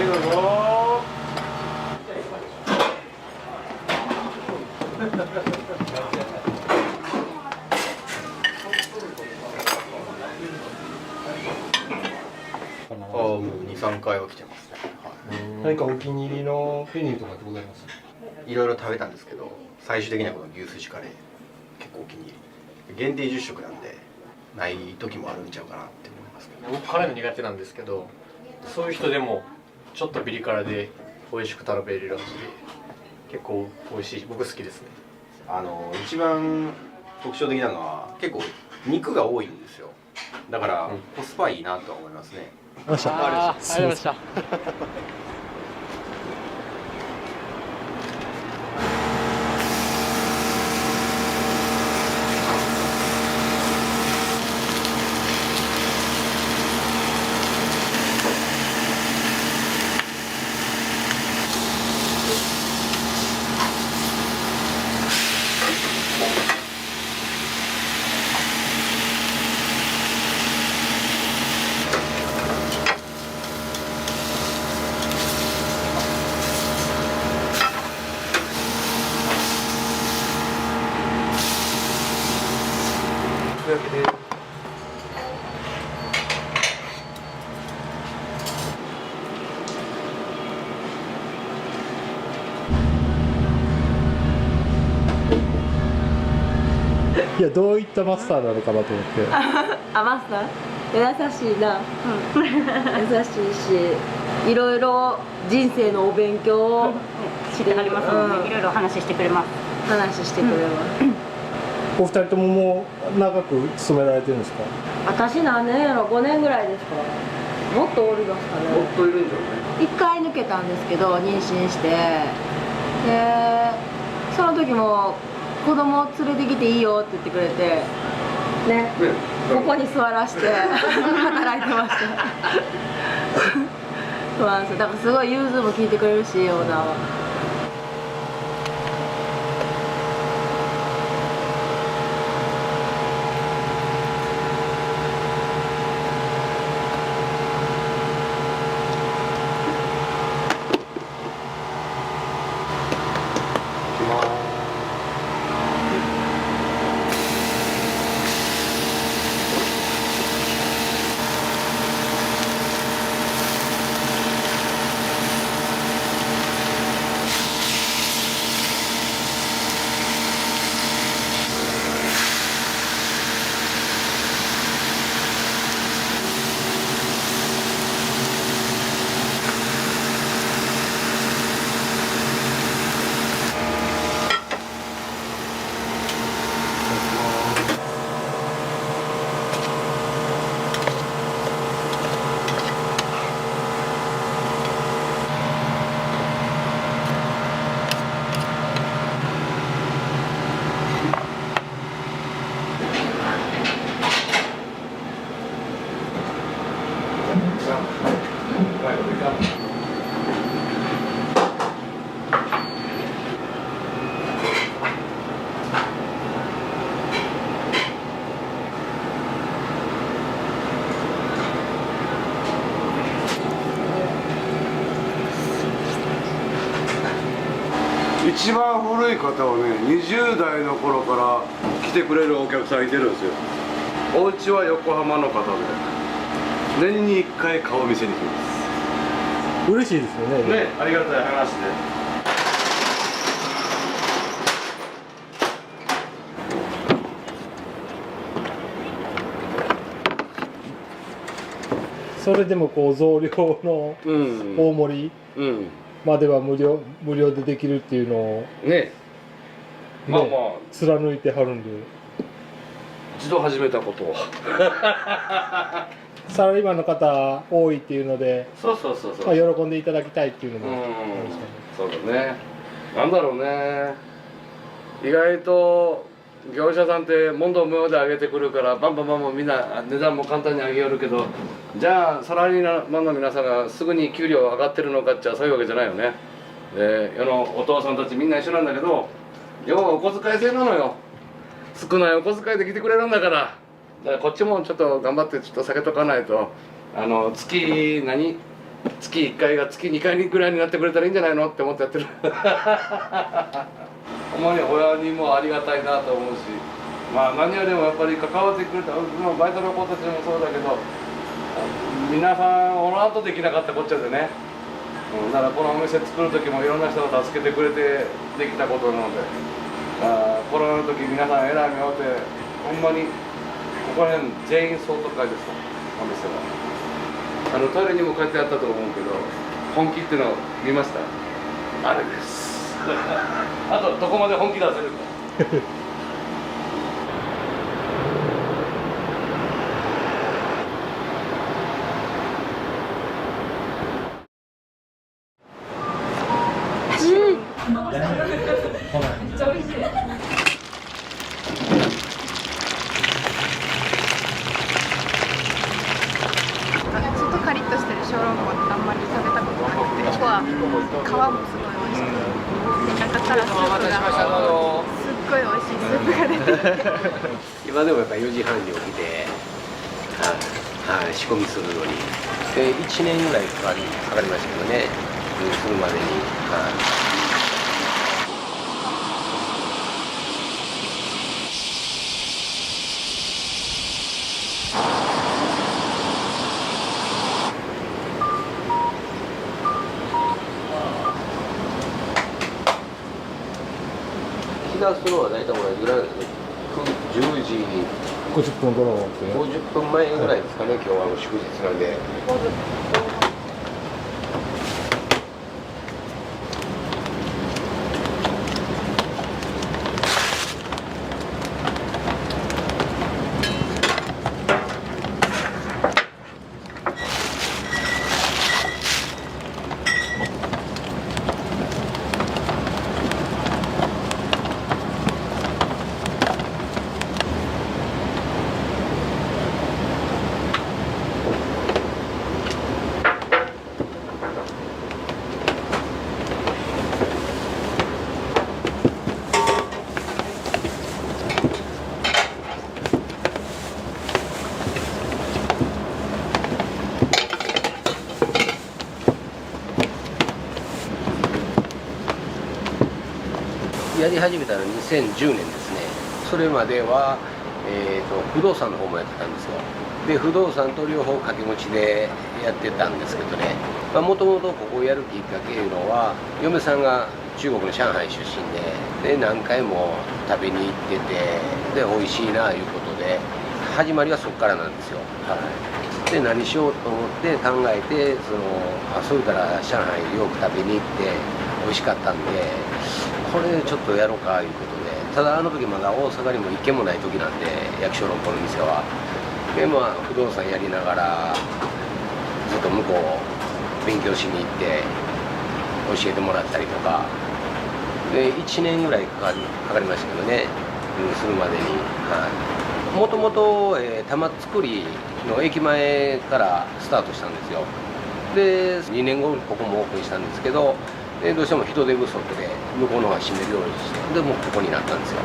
Speaker 3: い、どうぞ。
Speaker 9: もう2、3回は来てますね。
Speaker 6: 何かお気に入りのメニューとかってございます？
Speaker 9: いろいろ食べたんですけど、最終的にはこの牛すじカレー結構お気に入り。限定10食なんでない時もあるんちゃうかなって思いますけど。
Speaker 10: 僕辛いの苦手なんですけど、そういう人でもちょっとピリ辛で美味しく食べれる味で結構美味しい。僕好きですね。
Speaker 9: 一番特徴的なのは結構肉が多いんですよ。だからコスパいいなとは思いますね。
Speaker 10: ありがとうございました。
Speaker 6: いや、どういったマスターなのかなと思って。
Speaker 2: あ、マスター優しいな、優しいし、いろいろ人生のお勉強を
Speaker 11: してはりますので、いろいろ話してくれます。
Speaker 2: 話してくれます。
Speaker 6: お二人とももう長く勤められてるんですか？
Speaker 2: 私何年やろ、5年ぐらいですか。もっとおりますかね。
Speaker 3: もっといるんじゃない？
Speaker 2: 1回抜けたんですけど、妊娠して、でその時も子供を連れてきていいよって言ってくれてね、ここに座らせて働いてました。そうなんですよ。だからすごい融通も聞いてくれるし、オーナーは。
Speaker 3: 一番古い方はね20代の頃から来てくれるお客さんいてるんですよ。お家は横浜の方で年に1回顔見せに来ます。
Speaker 6: 嬉しいですよね。
Speaker 3: ね、ありがたい話で。
Speaker 6: それでもこう増量の大盛りまでは無料でできるっていうのを
Speaker 3: ね、まあまあ
Speaker 6: 貫いてはるんで、
Speaker 3: 一度始めたことを
Speaker 6: サラリーマンの方多いっていうので、
Speaker 3: そう
Speaker 6: まあ、喜んでいただきたいっていうのも
Speaker 3: そうだね。なんだろうね、意外と業者さんって問答無用で上げてくるからバンバンみんな値段も簡単に上げよるけど、じゃあサラリーマンの皆さんがすぐに給料上がってるのかっちゃそういうわけじゃないよね。で世のお父さんたちみんな一緒なんだけど、要はお小遣い制なのよ。少ないお小遣いで来てくれるんだから、だからこっちもちょっと頑張ってちょっと下げとかないと、月1回が月2回ぐらいになってくれたらいいんじゃないのって思ってやってる。ほんまに親にもありがたいなと思うし、まあ何よりもやっぱり関わってくれたバイトの子たちもそうだけど、皆さんおらんとできなかったこっちゃでね、だからこのお店作る時もいろんな人が助けてくれてできたことなので、コロナの時皆さん偉い目をってほんまにここら辺全員総督会ですよ、お店は。トイレにも書いてあったと思うけど、本気っていうのを見ました？あれです。あとどこまで本気出せるか。
Speaker 1: めっちゃ美味しい。外カリッとしてる小籠包ってあんまり食べたことなくて、ここは皮もすごい美味しくて、中からスープがすっごい美味しいスープが出てきて、
Speaker 12: 今でもやっぱ4時半に起きて、仕込みするのにで1年ぐらいかかりましたけどね、するまでに。出すのは大体同じぐらいですね。10時
Speaker 6: 50分頃って
Speaker 12: 50分前ぐらいですかね、今日は祝日なんで。やり始めたのは2010年ですね。それまでは、不動産の方もやってたんですよ。で不動産と両方掛け持ちでやってたんですけどね、もともとここをやるきっかけいうのは、嫁さんが中国の上海出身で何回も食べに行ってて、で美味しいないうことで始まりはそこからなんですよ。で何しようと思って考えて、それから上海よく食べに行って美味しかったんで、これちょっとやろうかいうことで、ただあの時まだ大阪にも一軒もない時なんで、焼き小籠包の店は。で不動産やりながらずっと向こう勉強しに行って教えてもらったりとかで1年ぐらいかかりましたけどね、するまでに。もともと玉造の駅前からスタートしたんですよ。で2年後にここもオープンしたんですけど、どうしても人手不足で向こうの方が閉めるようにして、でもうここになったんですよ。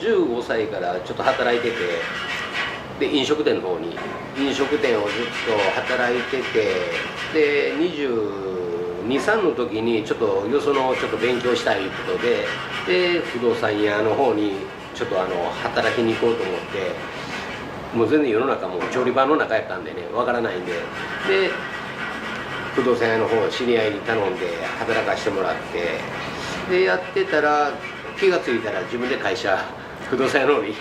Speaker 12: 15歳からちょっと働いてて、で飲食店の方に飲食店をずっと働いてて、で22、3の時にちょっとよそのちょっと勉強したいということで、で不動産屋の方にちょっと働きに行こうと思って、もう全然世の中も調理場の中やったんでね、わからないんで、で不動産屋の方知り合いに頼んで働かしてもらって、でやってたら気が付いたら自分で会社、不動産屋の方に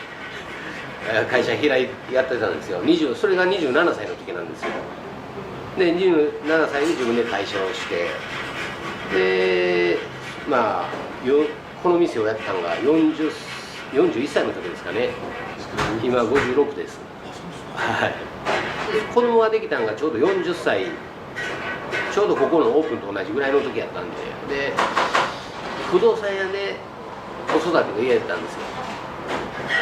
Speaker 12: 会社やってたんですよ。それが27歳の時なんですよ。で27歳に自分で会社をして、でまあこの店をやったのが41歳の時ですかね。今56です。はい。子供ができたのがちょうど40歳、ちょうどここのオープンと同じぐらいの時やったんで、で不動産屋で子育てが家やったんですよ。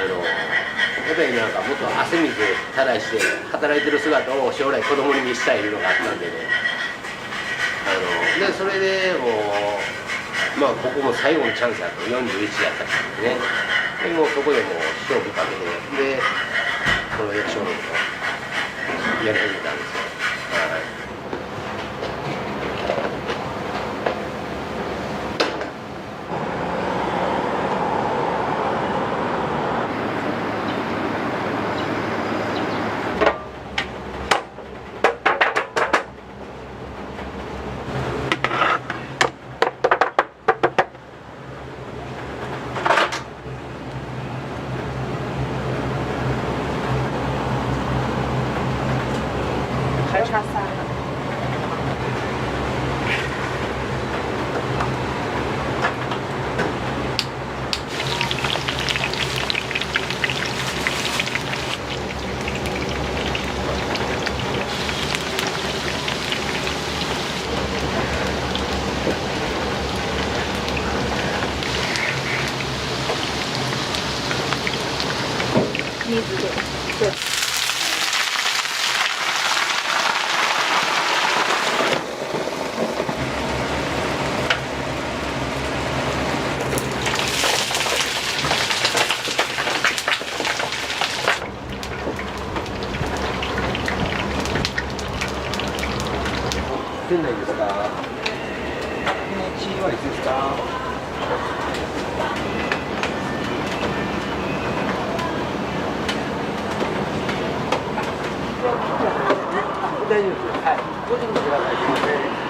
Speaker 12: やっぱりなんかもっと汗水垂らして働いてる姿を将来子供に見せたいのがあったんでね、でそれでもうまあここも最後のチャンスだと41やったんでね、でもうそこでもう勝負かけて、でこの役所のことやり始めたんですよ。店内ですか？日にちはいつですか？大丈夫ですよ。はい。5時にください。すいません。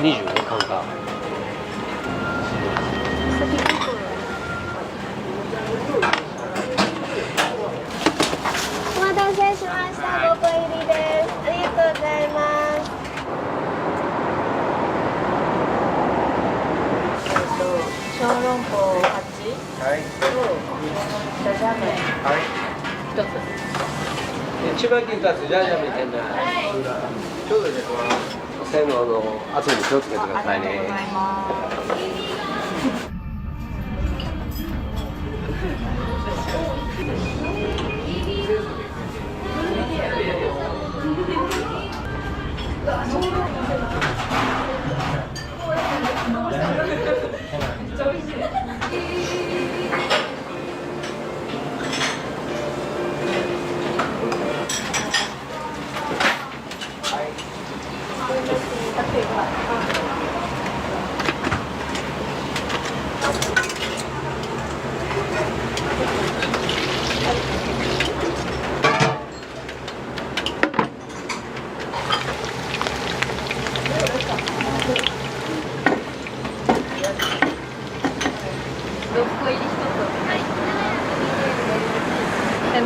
Speaker 1: お待たせしました。5個入りです。ありがとうございます。
Speaker 2: 小籠包8、
Speaker 12: はい。
Speaker 2: じゃじゃ麺1つ。
Speaker 12: 千葉県からジャージャーみたいな。ちょうどですわ。性能の圧に気をつけてくださいね。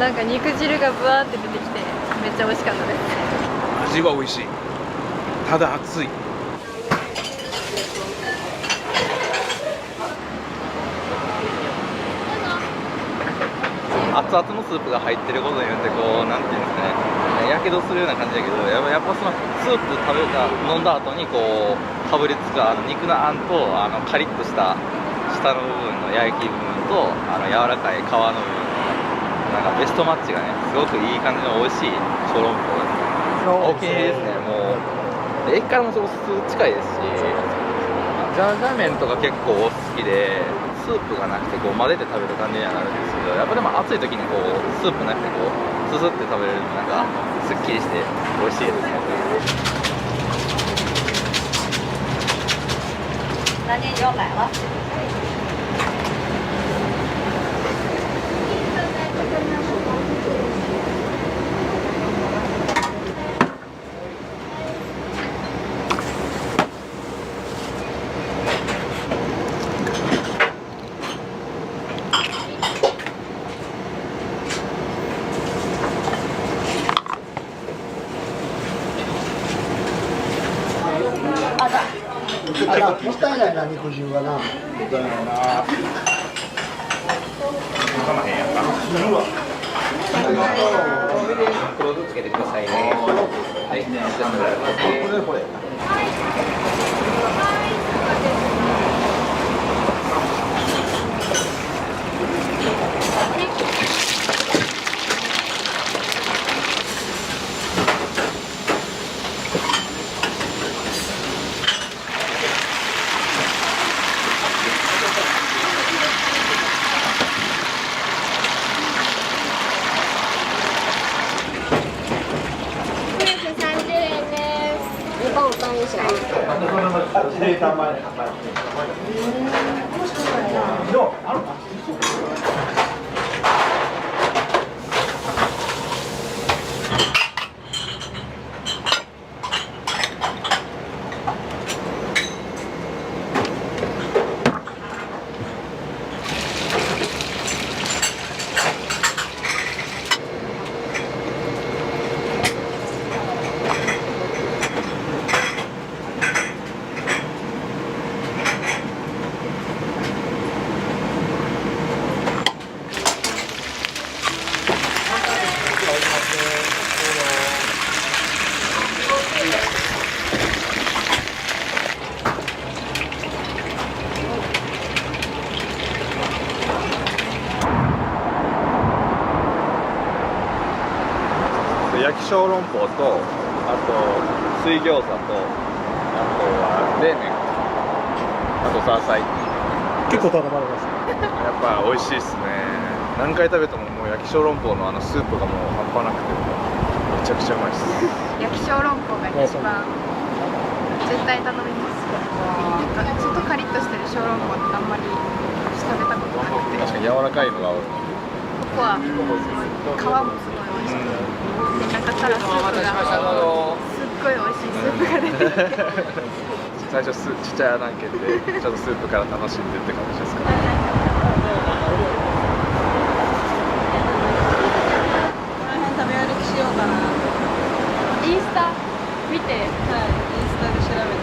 Speaker 1: なんか肉汁がブワーって出てきてめっちゃ美味しかったです。
Speaker 13: 味は美味しい。ただ熱い。
Speaker 14: 熱々のスープが入ってることによってこうなんていうんですかね、やけどするような感じだけど、やっぱそのスープ飲んだ後にこうかぶりつく肉のあんとカリッとした下の部分の焼き部分と柔らかい皮の部分なんかベストマッチがね、すごくいい感じの美味しい小籠包ですね。お気に入りですね。もう駅からもすごく近いですし、ジャージャー麺とか結構好きで、スープがなくてこう混ぜて食べる感じにはなるんですけど、やっぱでも暑い時にこうスープなくてこうすすって食べれるなんかすっきりして美味しいですね。
Speaker 8: 那您就买了。
Speaker 15: もったいないな、肉汁がな。もったいないな。かまへんやんか。
Speaker 12: 黒酢つけてくださいね。はい、これこれ。
Speaker 14: 焼き小籠包と、あと水餃子と、あとは冷麺、あとザーサイ。
Speaker 6: 結構頼まれます。
Speaker 14: やっぱ美味しいですね。何回食べてももう焼き小籠包のスープがもう半端なくてめちゃくちゃうまいです。
Speaker 1: 焼き小籠包が一番絶対頼みます。外カリッとしてる小籠包ってあんまり食べたことなくて、
Speaker 14: 確かに柔らかいのが合う。
Speaker 1: ここはすごい皮もすごい美味しくて、中からスープがすっごい美味しいスープが出てきて
Speaker 14: 最初ちっちゃい穴開けてちょっとスープから楽しんでって感じですかね。
Speaker 16: 食べ歩きしようかな。
Speaker 1: インスタ見て、
Speaker 16: はい、インスタで調べて。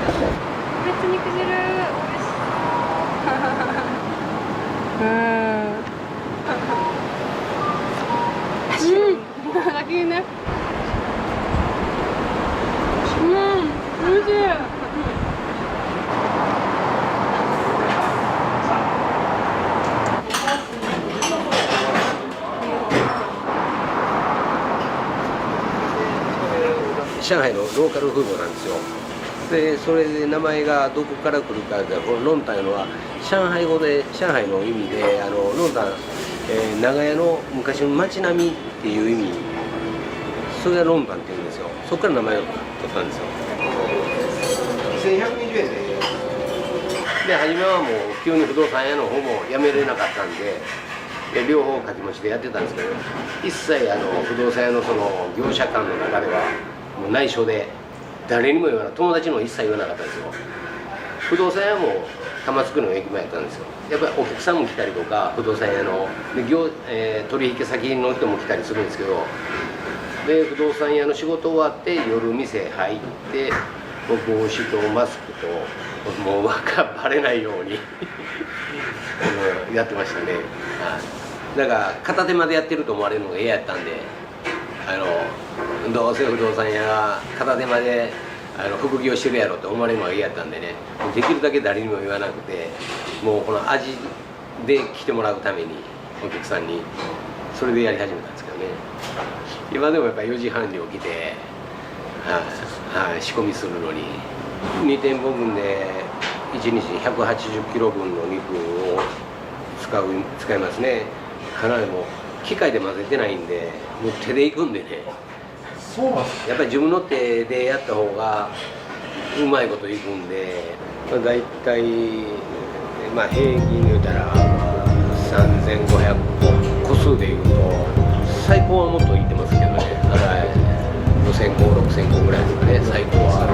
Speaker 1: めっちゃ肉汁美味しい。先にね。美味しい。
Speaker 12: 上海のローカルフードなんですよ。でそれで名前がどこから来るかで、このロンタンいうのは上海語で、上海の意味でロンタン、長屋の昔の街並みっていう意味、それがロンタンっていうんですよ。そこから名前を取ったんですよ。1120円で初めはもう急に不動産屋の方も辞めれなかったんで、両方掛け持ちでやってたんですけど、一切不動産屋のその業者間の中ではもう内緒で誰にも言わない、友達にも一切言わなかったんですよ。不動産屋も玉造の駅前やったんですよ。やっぱりお客さんも来たりとか、不動産屋ので取引先の人も来たりするんですけど、で不動産屋の仕事終わって夜店入って帽子とマスクともうバレないようにやってましたね。だから片手までやってると思われるのが嫌やったんで、どうせ不動産屋が片手まで副業してるやろと思われるのが嫌やったんでね、できるだけ誰にも言わなくて、もうこの味で来てもらうためにお客さんにそれでやり始めたんですけどね。今でもやっぱり4時半に起きて、仕込みするのに2店舗分で1日180キロ分の肉を使いますね。かなりもう機械で混ぜてないんで、もう手でいくんでね。そうなんですか。やっぱり自分の手でやった方がうまいこといくんで、だいたい平均で言うたら3500個数でいうと、最高はもっといってますけどね、5000個6000個ぐらいですかね、最高は。